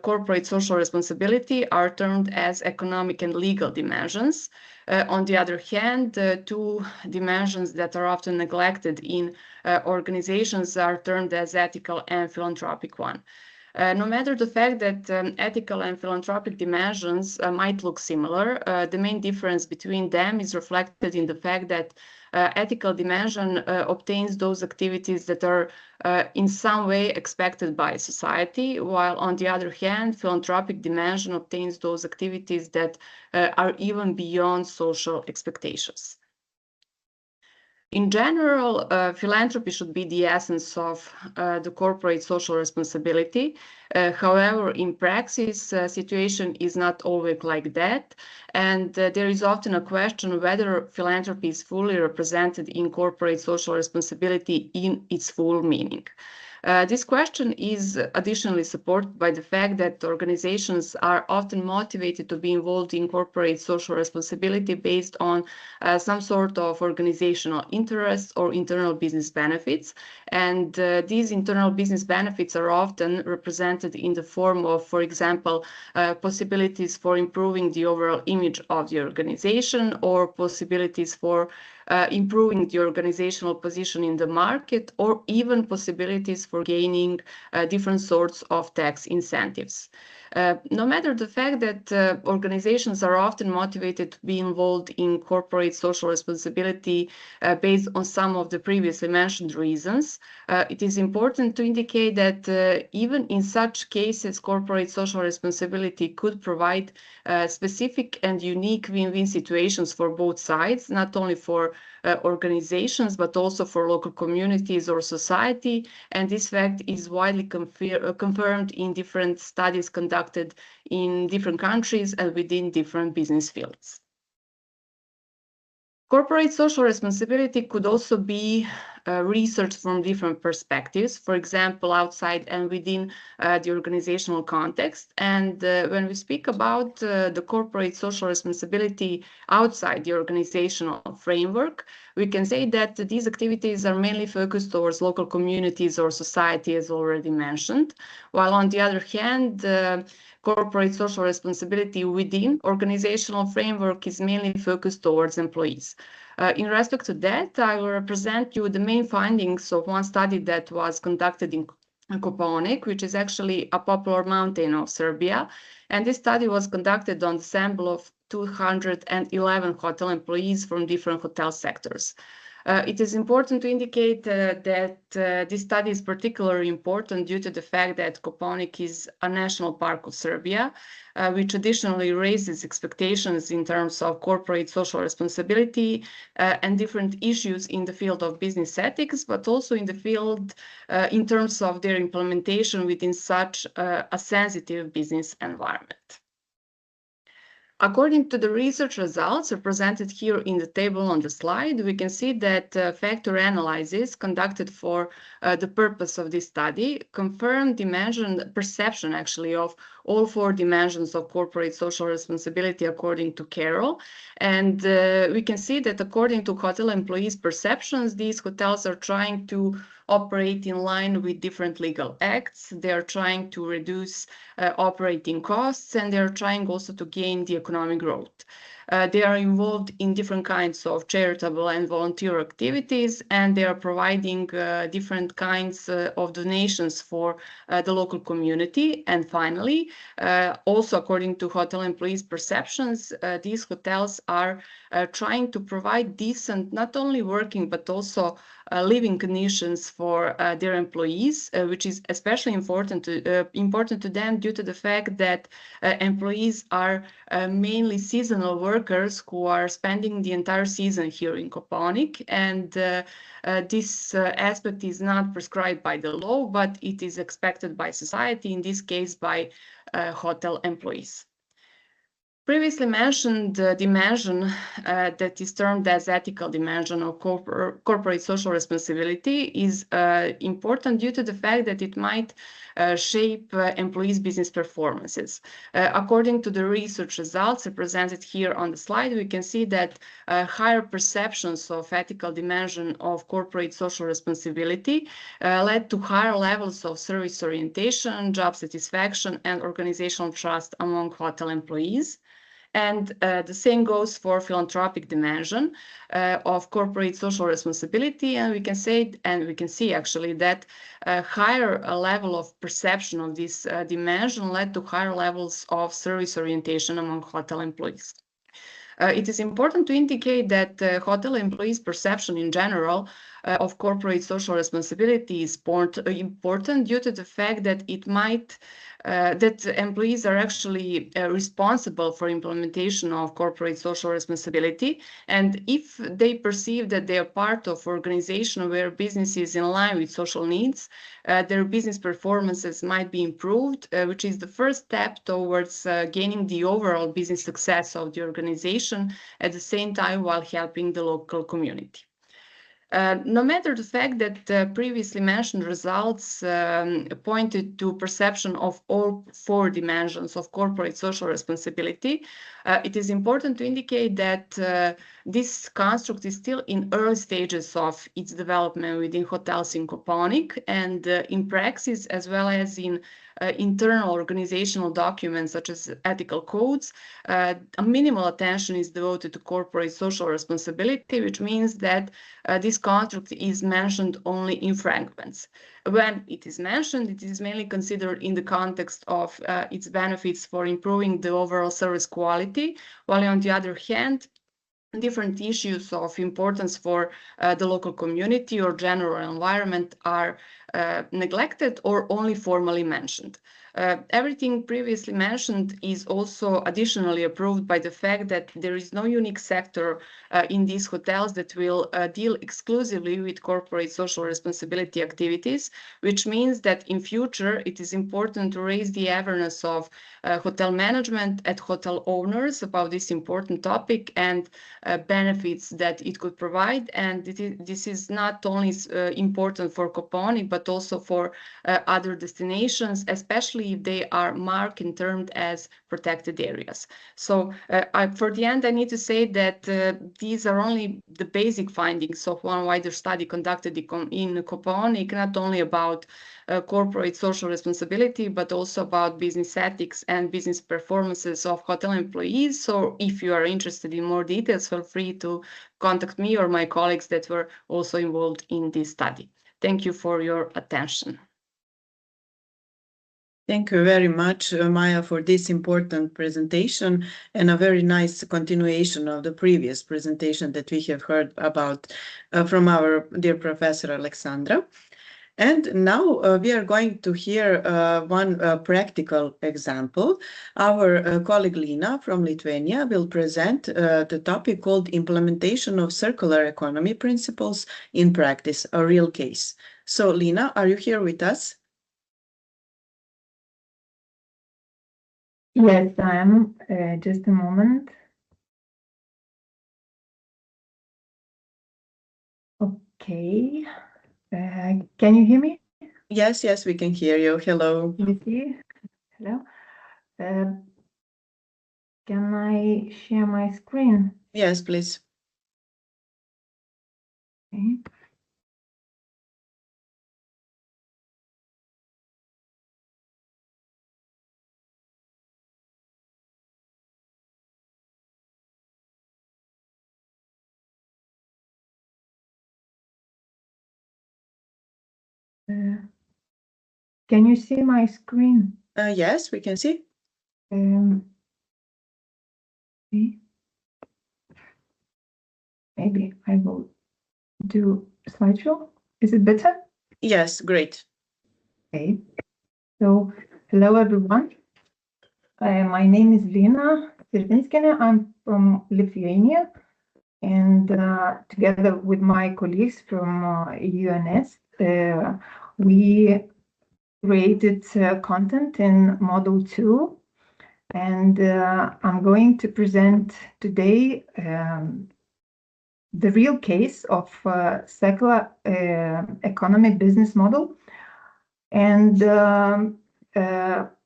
corporate social responsibility are termed as economic and legal dimensions. On the other hand, 2 dimensions that are often neglected in organizations are termed as ethical and philanthropic one. No matter the fact that ethical and philanthropic dimensions might look similar, the main difference between them is reflected in the fact that ethical dimension obtains those activities that are in some way expected by society, while on the other hand, philanthropic dimension obtains those activities that are even beyond social expectations. In general, philanthropy should be the essence of the corporate social responsibility. However, in practice, situation is not always like that, and there is often a question whether philanthropy is fully represented in corporate social responsibility in its full meaning. This question is additionally supported by the fact that organizations are often motivated to be involved in corporate social responsibility based on some sort of organizational interests or internal business benefits. And these internal business benefits are often represented in the form of, for example, possibilities for improving the overall image of the organization, or possibilities for improving the organizational position in the market, or even possibilities for gaining different sorts of tax incentives. No matter the fact that organizations are often motivated to be involved in corporate social responsibility based on some of the previously mentioned reasons, it is important to indicate that even in such cases, corporate social responsibility could provide specific and unique win-win situations for both sides, not only for organizations, but also for local communities or society. And this fact is widely confirmed in different studies conducted in different countries and within different business fields. Corporate social responsibility could also be researched from different perspectives, for example, outside and within the organizational context. And when we speak about the corporate social responsibility outside the organizational framework, we can say that these activities are mainly focused towards local communities or society, as already mentioned, while on the other hand, corporate social responsibility within organizational framework is mainly focused towards employees. In respect to that, I will present you the main findings of one study that was conducted in Kopaonik, which is actually a popular mountain of Serbia. And this study was conducted on the sample of 211 hotel employees from different hotel sectors. It is important to indicate that this study is particularly important due to the fact that Kopaonik is a national park of Serbia, which additionally raises expectations in terms of corporate social responsibility and different issues in the field of business ethics, but also in the field in terms of their implementation within such a sensitive business environment. According to the research results represented here in the table on the slide, we can see that factor analysis conducted for the purpose of this study confirmed perception actually of all 4 dimensions of corporate social responsibility according to Carroll. And we can see that according to hotel employees' perceptions, these hotels are trying to operate in line with different legal acts. They are trying to reduce operating costs, and they are trying also to gain the economic growth. They are involved in different kinds of charitable and volunteer activities, and they are providing different kinds of donations for the local community. And finally, also according to hotel employees' perceptions, these hotels are trying to provide decent, not only working, but also living conditions for their employees, which is especially important to them due to the fact that employees are mainly seasonal workers who are spending the entire season here in Kopaonik, and this aspect is not prescribed by the law, but it is expected by society, in this case by hotel employees. Previously mentioned dimension that is termed as ethical dimension of corporate social responsibility is important due to the fact that it might shape employees' business performances. According to the research results represented here on the slide, we can see that higher perceptions of ethical dimension of corporate social responsibility led to higher levels of service orientation, job satisfaction, and organizational trust among hotel employees. And the same goes for philanthropic dimension of corporate social responsibility. And we can say, and we can see actually that a higher level of perception of this dimension led to higher levels of service orientation among hotel employees. It is important to indicate that hotel employees' perception in general of corporate social responsibility is important due to the fact that it might that employees are actually responsible for implementation of corporate social responsibility. And if they perceive that they are part of organization where business is in line with social needs, their business performances might be improved, which is the first step towards gaining the overall business success of the organization at the same time while helping the local community. No matter the fact that previously mentioned results pointed to perception of all 4 dimensions of corporate social responsibility, it is important to indicate that this construct is still in early stages of its development within hotels in Koponik, and in praxis, as well as in internal organizational documents such as ethical codes, a minimal attention is devoted to corporate social responsibility, which means that this construct is mentioned only in fragments. When it is mentioned, it is mainly considered in the context of its benefits for improving the overall service quality, while on the other hand, different issues of importance for the local community or general environment are neglected or only formally mentioned. Everything previously mentioned is also additionally approved by the fact that there is no unique sector in these hotels that will deal exclusively with corporate social responsibility activities, which means that in future it is important to raise the awareness of hotel management and hotel owners about this important topic and benefits that it could provide. And this is not only important for Koponik, but also for other destinations, especially if they are marked and termed as protected areas. So for the end, I need to say that these are only the basic findings of one wider study conducted in Koponik, not only about corporate social responsibility, but also about business ethics and business performances of hotel employees. So if you are interested in more details, feel free to contact me or my colleagues that were also involved in this study. Thank you for your attention. Thank you very much, Maya, for this important presentation and a very nice continuation of the previous presentation that we have heard about from our dear Professor Alexandra. And now we are going to hear one practical example. Our colleague Lina from Lithuania will present the topic called Implementation of Circular Economy Principles in Practice, a real case. So Lina, are you here with us? Yes, I am. Just a moment. Okay. Can you hear me? Yes, yes, we can hear you. Hello. Can you see? Hello. Can I share my screen? Yes, please. Okay. Can you see my screen? Yes, we can see. Okay. Maybe I will do slideshow. Is it better? Yes, great. Okay. So, hello everyone. My name is Lina Sirvinskina. I'm from Lithuania, and together with my colleagues from UNS, we created content in Model 2 And I'm going to present today the real case of circular economy business model. And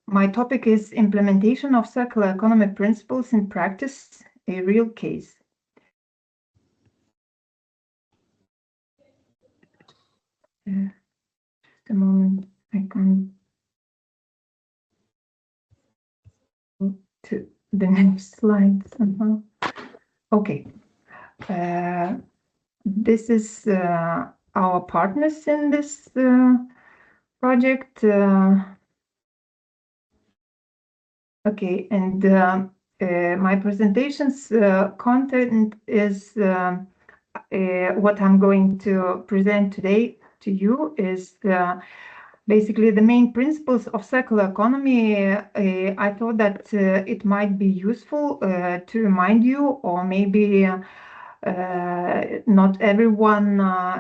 my topic is implementation of circular economy principles in practice, a real case. Just a moment, I can go to the next slide somehow. Okay. This is our partners in this project. Okay, and my presentation's content is what I'm going to present today to you is basically the main principles of circular economy. I thought that it might be useful to remind you, or maybe not everyone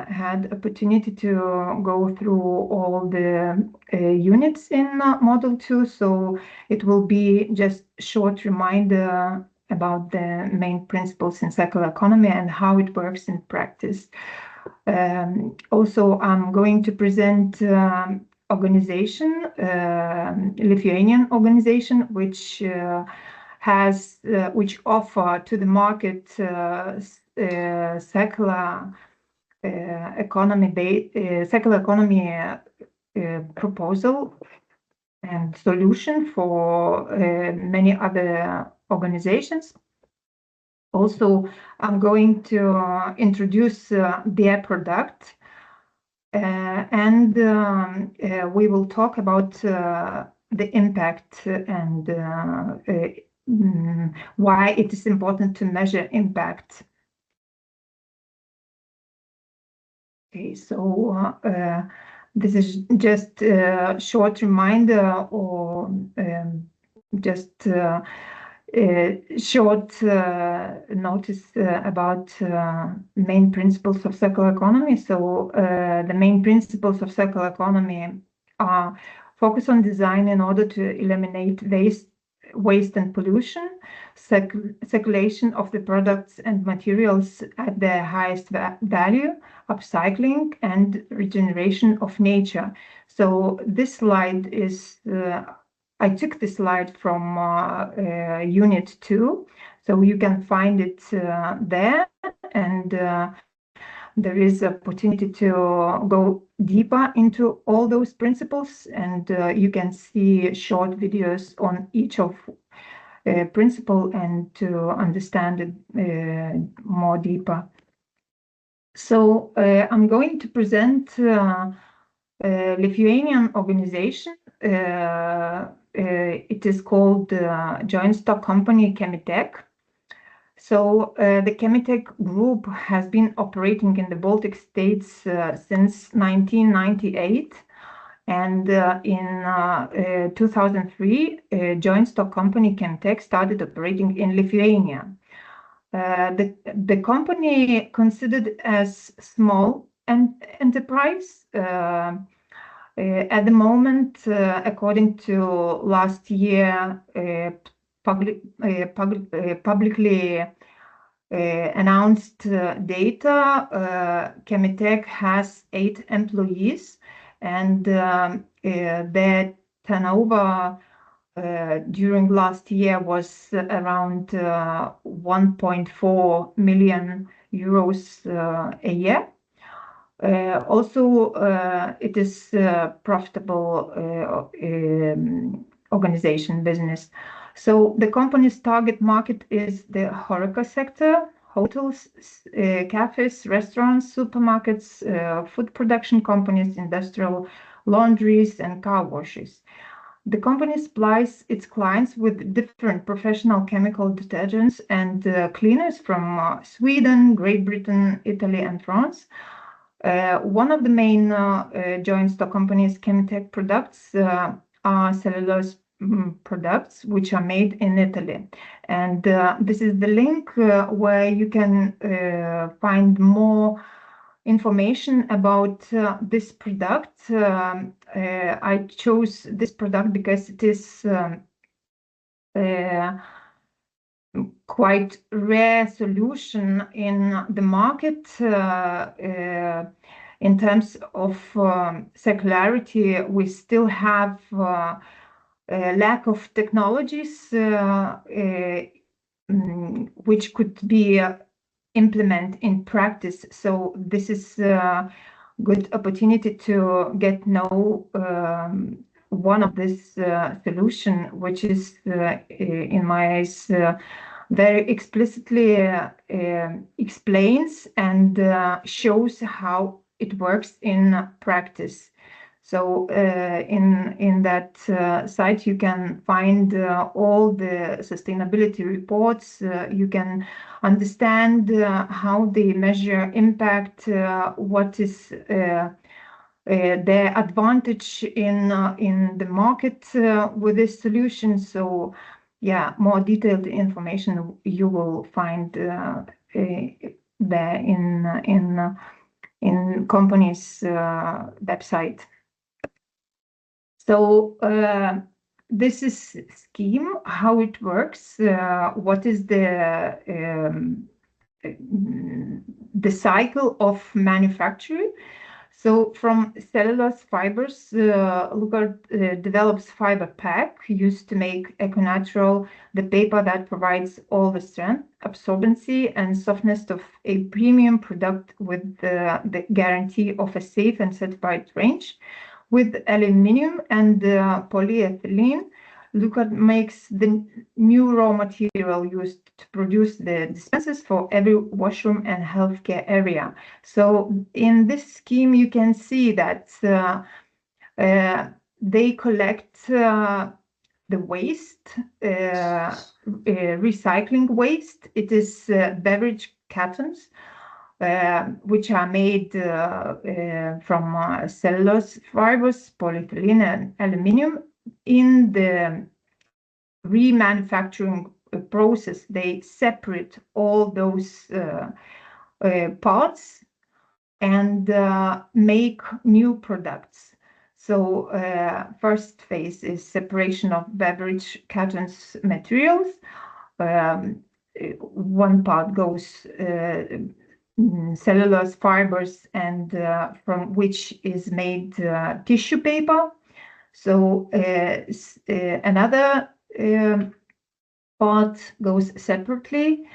had opportunity to go through all the units in Model 2, so it will be just short reminder about the main principles in circular economy and how it works in practice. Also, I'm going to present organization, Lithuanian organization, which offer to the market circular economy proposal and solution for many other organizations. Also, I'm going to introduce their product, and we will talk about the impact and why it is important to measure impact. Okay, so this is just a short reminder, or just short notice about main principles of circular economy. So the main principles of circular economy are focus on design in order to eliminate waste and pollution, circulation of the products and materials at their highest value, upcycling, and regeneration of nature. So this slide is I took this slide from Unit 2, so you can find it there, and there is opportunity to go deeper into all those principles, and you can see short videos on each of principle and to understand it more deeper. So I'm going to present Lithuanian organization. It is called joint stock company Chemitech. So the Chemitech group has been operating in the Baltic states since 1998, and in 2003, joint stock company Chemitech started operating in Lithuania. The company considered as small enterprise. At the moment, according to last year publicly announced data, Chemitech has 8 employees, and their turnover during last year was around 1.4 million euros a year. Also, it is profitable organization business. So the company's target market is the HoReCa sector: hotels, cafes, restaurants, supermarkets, food production companies, industrial laundries, and car washes. The company supplies its clients with different professional chemical detergents and cleaners from Sweden, Great Britain, Italy, and France. One of the main joint stock companies' Chemitech products are cellulose products, which are made in Italy. And this is the link where you can find more information about this product. I chose this product because it is quite rare solution in the market. In terms of circularity, we still have a lack of technologies which could be implemented in practice. So this is a good opportunity to get to know one of this solution, which is in my eyes very explicitly explains and shows how it works in practice. So in that site you can find all the sustainability reports. You can understand how they measure impact, what is their advantage in the market with this solution. So yeah, more detailed information you will find there in company's website. So this is scheme, how it works, what is the cycle of manufacturing. So from cellulose fibers, Lukard develops fiber pack used to make EcoNatural, the paper that provides all the strength, absorbency, and softness of a premium product with the guarantee of a safe and certified range. With aluminium and polyethylene, Lukard makes the new raw material used to produce the dispensers for every washroom and healthcare area. So in this scheme, you can see that they collect the waste, recycling waste. It is beverage cartons, which are made from cellulose fibers, polyethylene, and aluminium. In the remanufacturing process, they separate all those parts and make new products. So first phase is separation of beverage cartons materials. One part goes cellulose fibers, and from which is made tissue paper. So another part goes separately,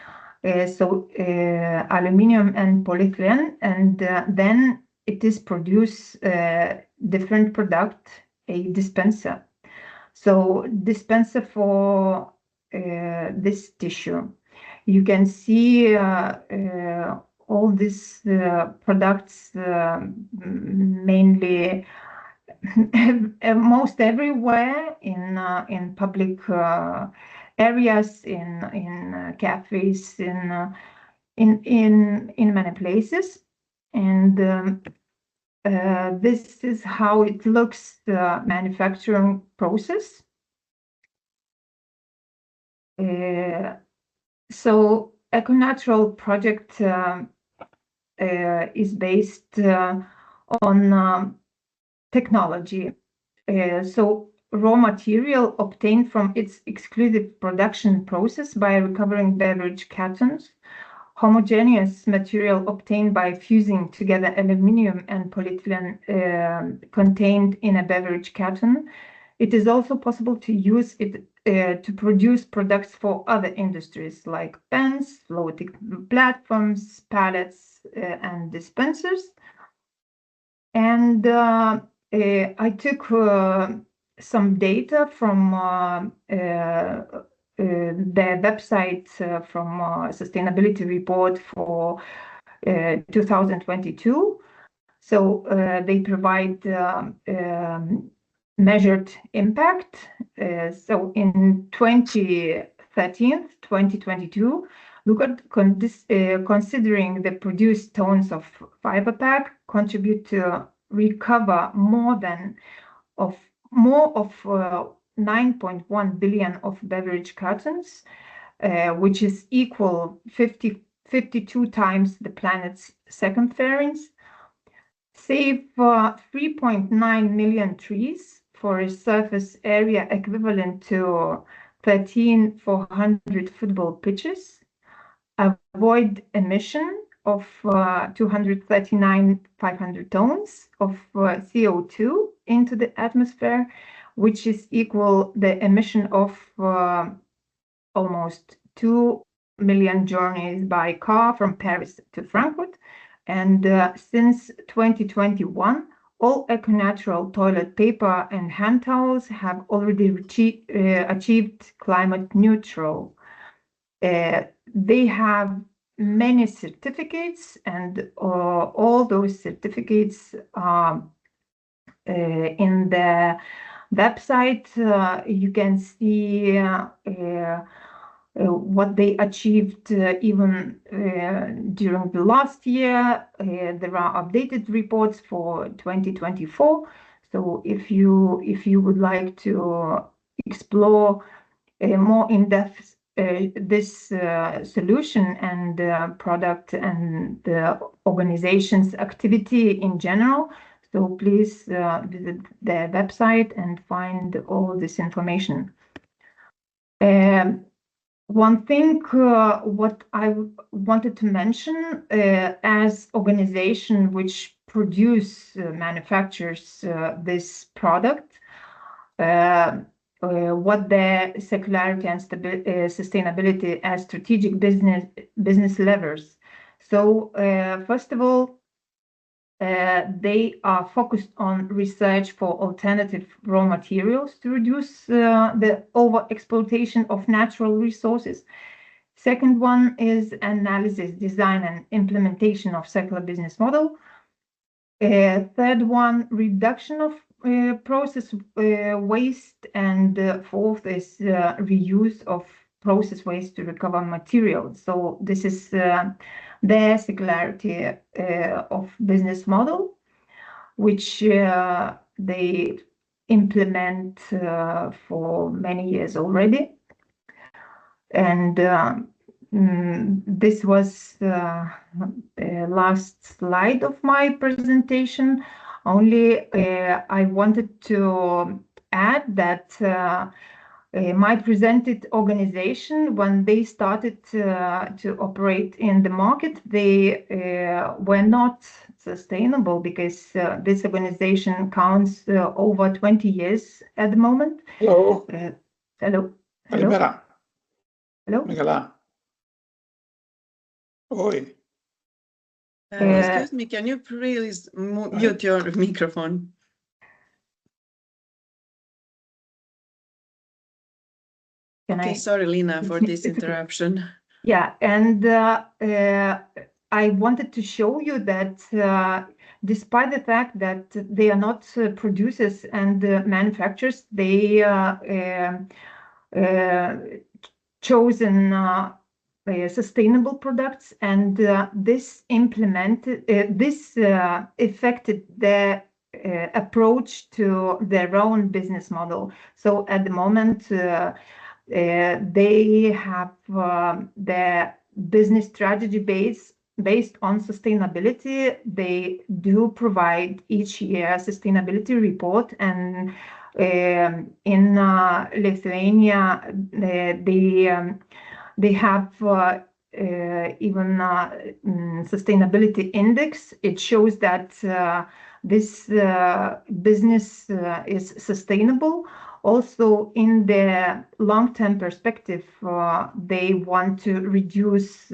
so aluminium and polyethylene, and then it is produced different product, a dispenser. So dispenser for this tissue. You can see all these products mainly most everywhere in public areas, in cafes, in many places, and this is how it looks, the manufacturing process. So EcoNatural project is based on technology. So raw material obtained from its exclusive production process by recovering beverage cartons, homogeneous material obtained by fusing together aluminium and polyethylene contained in a beverage carton. It is also possible to use it to produce products for other industries like pens, floating platforms, pallets, and dispensers. And I took some data from the website from sustainability report for 2022. So they provide measured impact. So in 2022, look at considering the produced tons of fiber pack contribute to recover more of 9.1 billion of beverage cartons, which is equal 52 times the planet's second fairings, save 3.9 million trees for a surface area equivalent to 13,400 football pitches, avoid emission of 239,500 tons of CO2 into the atmosphere, which is equal the emission of almost 2 million journeys by car from Paris to Frankfurt. And since 2021, all eco-natural toilet paper and hand towels have already achieved climate neutral. They have many certificates, and all those certificates are in the website. You can see what they achieved even during the last year. There are updated reports for 2024. So if you would like to explore more in depth this solution and product and the organization's activity in general, so please visit the website and find all this information. One thing what I wanted to mention as organization which manufactures this product, what the circularity and sustainability as strategic business levers. So first of all, they are focused on research for alternative raw materials to reduce the over-exploitation of natural resources. Second one is analysis, design, and implementation of circular business model. Third one, reduction of process waste, and fourth is reuse of process waste to recover materials. So this is the circularity of business model, which they implement for many years already. And this was the last slide of my presentation. Only I wanted to add that my presented organization, when they started to operate in the market, they were not sustainable because this organization counts over 20 years at the moment. Hello. Hello. Καλημέρα. Hello. Με καλά. Oi. Excuse me, can you please mute your microphone? Okay, sorry, Lina, for this interruption. Yeah, and I wanted to show you that despite the fact that they are not producers and manufacturers, they chosen sustainable products, and this affected their approach to their own business model. So at the moment, they have their business strategy based on sustainability. They do provide each year a sustainability report, and in Lithuania, they have even sustainability index. It shows that this business is sustainable. Also, in the long-term perspective, they want to reduce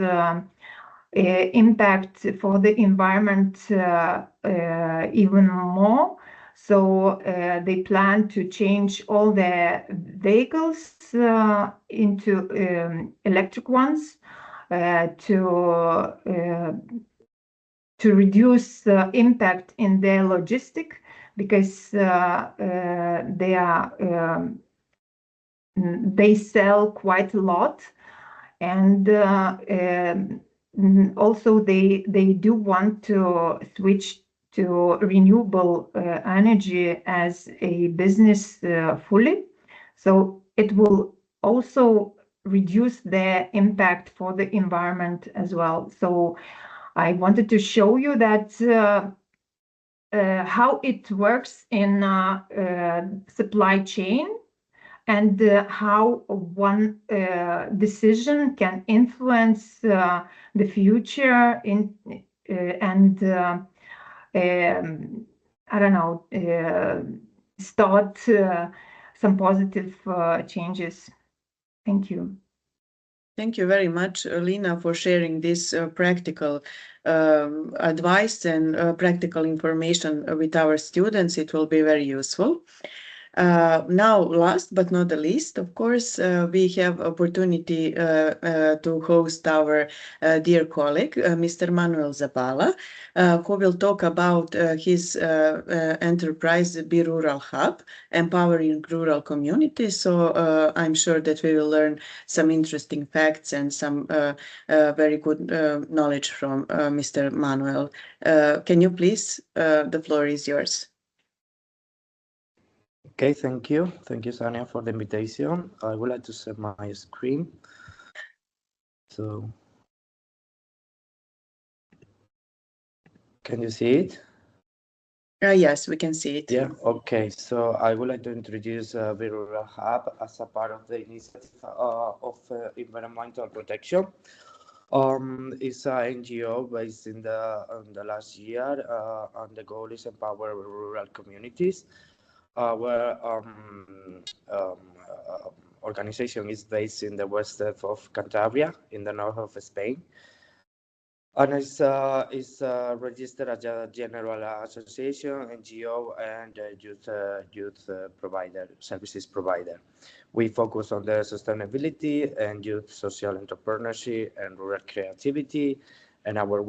impact for the environment even more. So they plan to change all their vehicles into electric ones to reduce impact in their logistic, because they sell quite a lot, and also they do want to switch to renewable energy as a business fully. So it will also reduce their impact for the environment as well. So I wanted to show you that how it works in supply chain, and how one decision can influence the future and I don't know, start some positive changes. Thank you. Thank you very much, Lina, for sharing this practical advice and practical information with our students. It will be very useful. Now, last but not the least, of course, we have opportunity to host our dear colleague, Mr. Manuel Zabala, who will talk about his enterprise, Be Rural Hub, empowering rural communities. So I'm sure that we will learn some interesting facts and some very good knowledge from Mr. Manuel. Can you please, the floor is yours. Okay, thank you. Thank you, Sania, for the invitation. I would like to share my screen. So, can you see it? Yes, we can see it. Yeah, okay. So I would like to introduce the Rural Hub as a part of the initiative of environmental protection. It's an NGO based in the last year, and the goal is empower rural communities. Our organization is based in the west of Cantabria, in the north of Spain, and it's registered as a general association, NGO, and youth services provider. We focus on the sustainability and youth social entrepreneurship and rural creativity, and our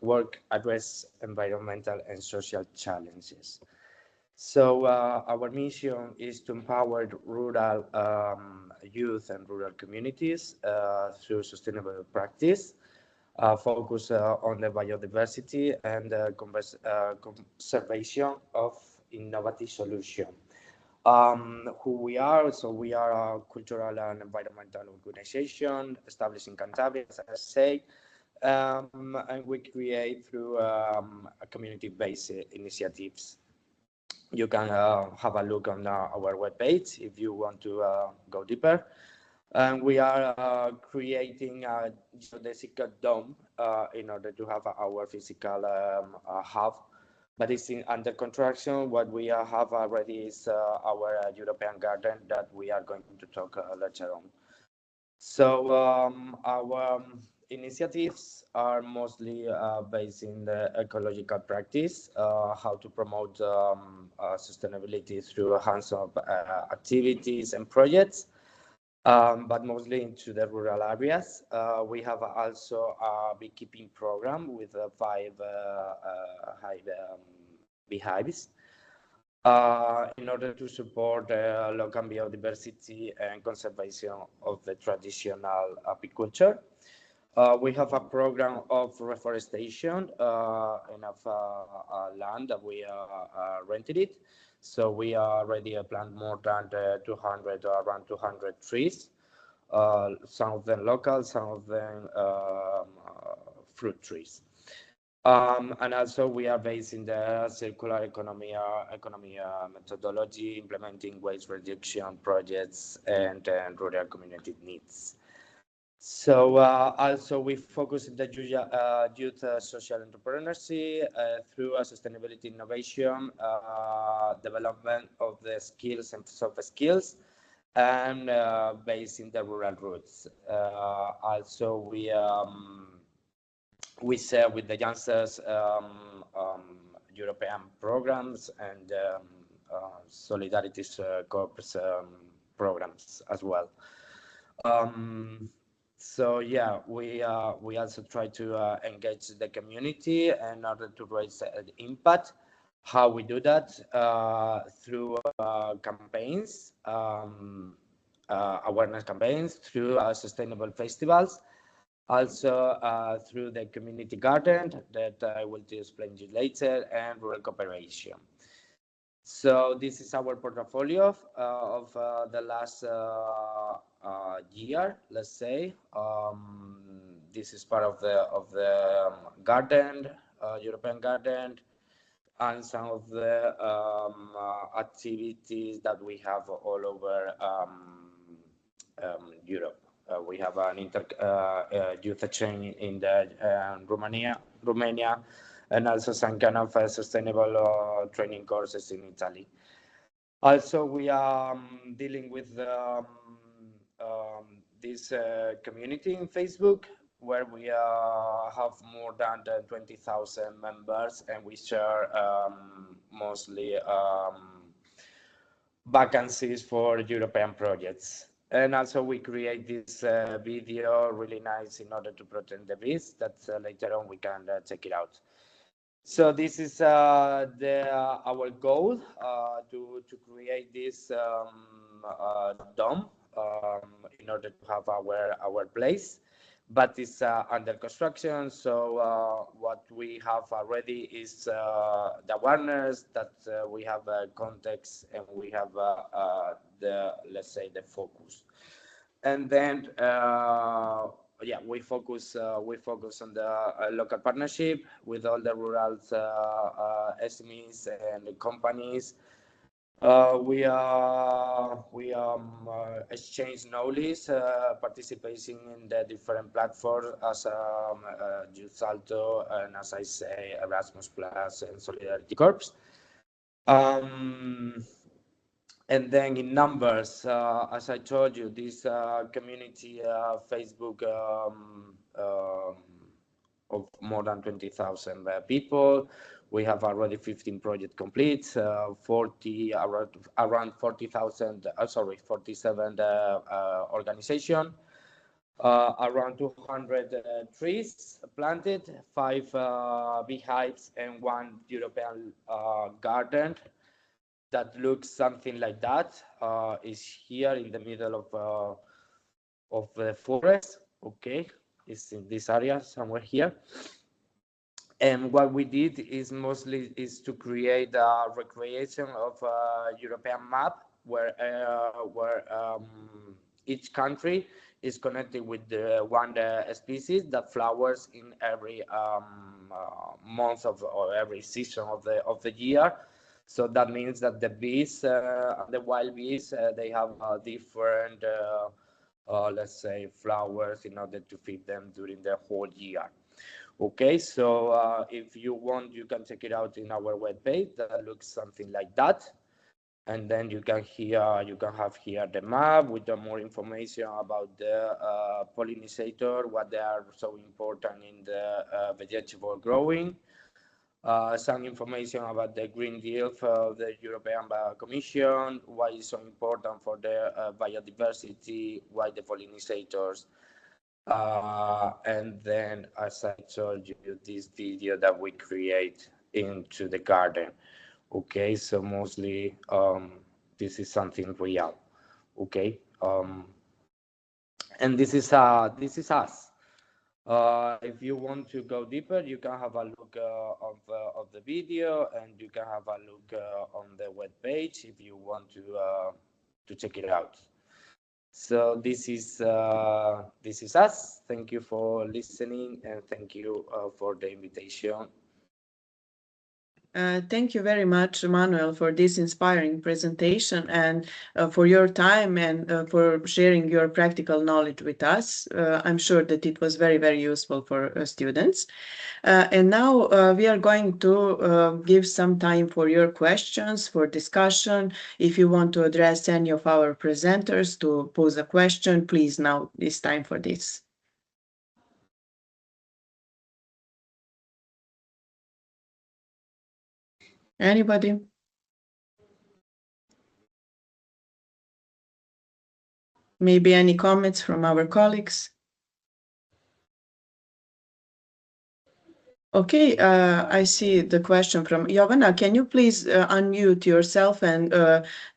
work address environmental and social challenges. So our mission is to empower rural youth and rural communities through sustainable practice, focus on the biodiversity and conservation of innovative solutions. Who we are, so we are a cultural and environmental organization established in Cantabria, as I say, and we create through community-based initiatives. You can have a look on our webpage if you want to go deeper. And we are creating a geodesic dome in order to have our physical hub, but it's under construction. What we have already is our European garden that we are going to talk later on. So our initiatives are mostly based in the ecological practice, how to promote sustainability through hands-on activities and projects, but mostly into the rural areas. We have also a beekeeping program with 5 beehives in order to support local biodiversity and conservation of the traditional apiculture. We have a program of reforestation enough land that we rented it. So we already plant more than 200, around 200 trees. Some of them local, some of them fruit trees. And also we are based in the circular economy methodology, implementing waste reduction projects and rural community needs. So also we focus on the youth social entrepreneurship through sustainability innovation, development of the skills and soft skills, and based in the rural roots. Also we share with the youngsters European programs and Solidarity Corps programs as well. So yeah, we also try to engage the community in order to raise the impact. How we do that? Through campaigns, awareness campaigns, through sustainable festivals, also through the community garden that I will explain to you later, and rural cooperation. So this is our portfolio of the last year, let's say. This is part of the garden, European garden, and some of the activities that we have all over Europe. We have an youth exchange in Romania, and also some kind of sustainable training courses in Italy. Also, we are dealing with this community in Facebook, where we have more than 20,000 members, and we share mostly vacancies for European projects. And also we create this video really nice in order to protect the bees, that later on we can check it out. So this is our goal, to create this dome in order to have our place, but it's under construction. So what we have already is the awareness, that we have context, and we have let's say the focus, and then yeah, we focus on the local partnership with all the rural SMEs and companies. We exchange knowledge, participating in the different platforms as Youth Salto, and as I say, Erasmus Plus and Solidarity Corps. And then in numbers, as I told you, this community Facebook of more than 20,000 people. We have already 15 projects complete, around 40,000, 47 organization, around 200 trees planted, 5 beehives, and 1 European garden that looks something like that. Is here in the middle of the forest. Okay, it's in this area somewhere here. And what we did is mostly to create a recreation of a European map where each country is connected with the one species that flowers in every month or every season of the year. So that means that the bees, the wild bees, they have different, let's say, flowers in order to feed them during the whole year. Okay, so if you want, you can check it out in our webpage. That looks something like that. And then you can have here the map with more information about the pollinizator, what they are so important in the vegetable growing. Some information about the Green Deal for the European Commission, why it's so important for the biodiversity, why the pollinizators, and then, as I told you, this video that we create into the garden. Okay, so mostly this is something real. Okay, and this is us. If you want to go deeper, you can have a look of the video, and you can have a look on the web page if you want to check it out. So this is us. Thank you for listening, and thank you for the invitation. Thank you very much, Manuel, for this inspiring presentation, and for your time, and for sharing your practical knowledge with us. I'm sure that it was very, very useful for students. And now we are going to give some time for your questions, for discussion. If you want to address any of our presenters to pose a question, please, now is time for this. Anybody? Maybe any comments from our colleagues? Okay, I see the question from Jovana. Can you please unmute yourself and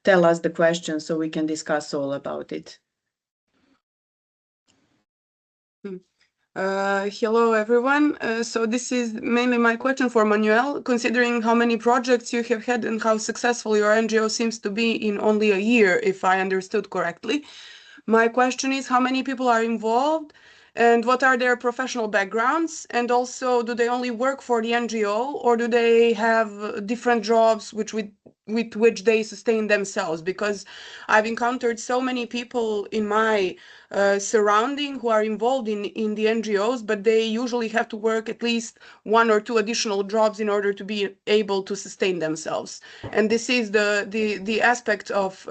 tell us the question so we can discuss all about it? Hello, everyone. So this is mainly my question for Manuel. Considering how many projects you have had and how successful your NGO seems to be in only a year, if I understood correctly, my question is how many people are involved And what are their professional backgrounds? And also, do they only work for the NGO, or do they have different jobs with which they sustain themselves? Because I've encountered so many people in my surrounding who are involved in the NGOs, but they usually have to work at least 1 or 2 additional jobs in order to be able to sustain themselves. And this is the aspect of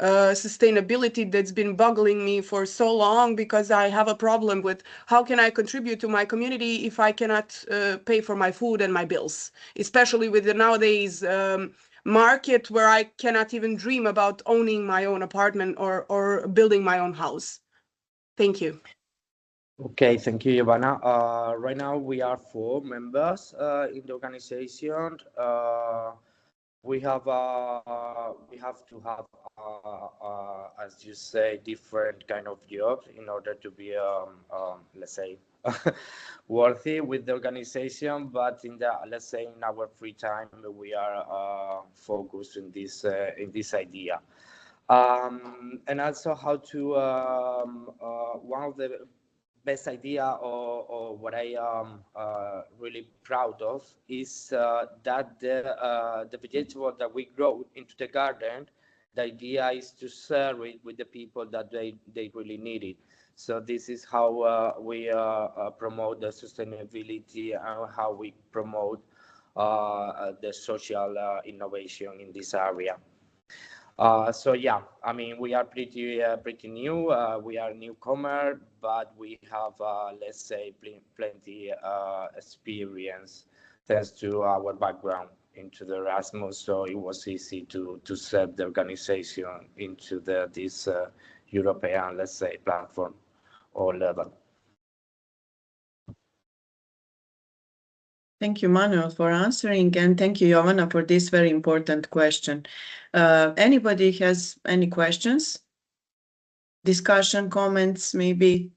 sustainability that's been boggling me for so long, because I have a problem with how can I contribute to my community if I cannot pay for my food and my bills, especially with the nowadays market where I cannot even dream about owning my own apartment or building my own house. Thank you. Okay, thank you, Ivana. Right now we are 4 members in the organization. We have to have, as you say, different kind of jobs in order to be, let's say, worthy with the organization. But in the, let's say, in our free time, we are focused in this idea, and also how to one of the best idea or what I am really proud of is that the vegetable that we grow into the garden, the idea is to share it with the people that they really need it. So this is how we promote the sustainability and how we promote the social innovation in this area. So yeah, I mean, we are pretty new. We are newcomer, but we have, let's say, plenty experience thanks to our background into the Erasmus. So it was easy to serve the organization into this European, let's say, platform or level. Thank you, Manuel, for answering, and thank you, Jovana, for this very important question. Anybody has any questions? Discussion, comments, maybe?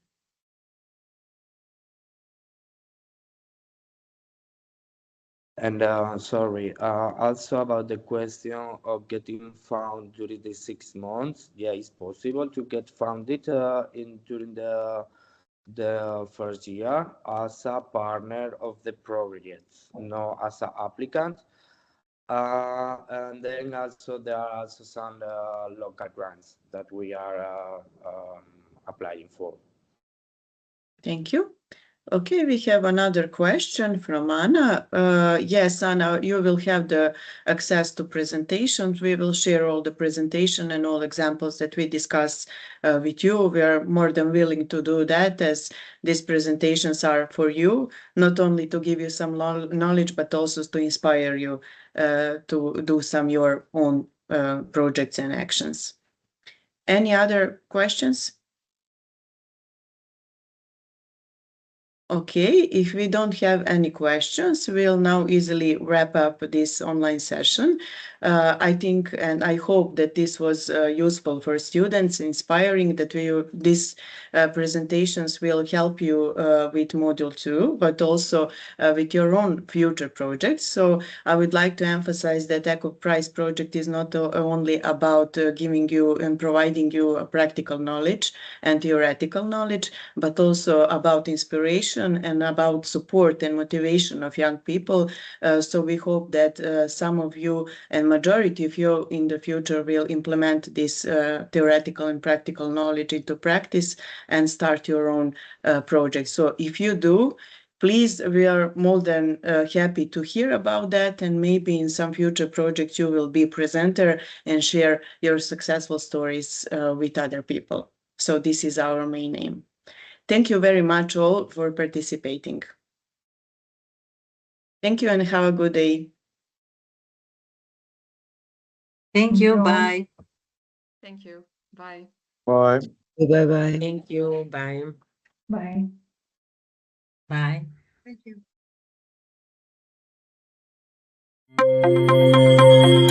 And sorry, also about the question of getting found during the 6 months. Yeah, it's possible to get founded during the first year as a partner of the project, not as an applicant. And then also there are also some local grants that we are applying for. Thank you. Okay, we have another question from Anna. Yes, Anna, you will have the access to presentations. We will share all the presentation and all examples that we discuss with you. We are more than willing to do that, as these presentations are for you, not only to give you some knowledge, but also to inspire you to do some your own projects and actions. Any other questions? Okay, if we don't have any questions, we'll now easily wrap up this online session. I think and I hope that this was useful for students, inspiring, that these presentations will help you with Module 2, but also with your own future projects. So I would like to emphasize that ECOPRISE project is not only about giving you and providing you a practical knowledge and theoretical knowledge, but also about inspiration and about support and motivation of young people. So we hope that some of you and majority of you in the future will implement this theoretical and practical knowledge into practice and start your own projects. So if you do, please, we are more than happy to hear about that, and maybe in some future projects you will be presenter and share your successful stories with other people. So this is our main aim. Thank you very much all for participating. Thank you and have a good day. Thank you. Bye. Thank you. Bye. Bye. Bye-bye. Thank you. Bye. Bye. Bye. Thank you.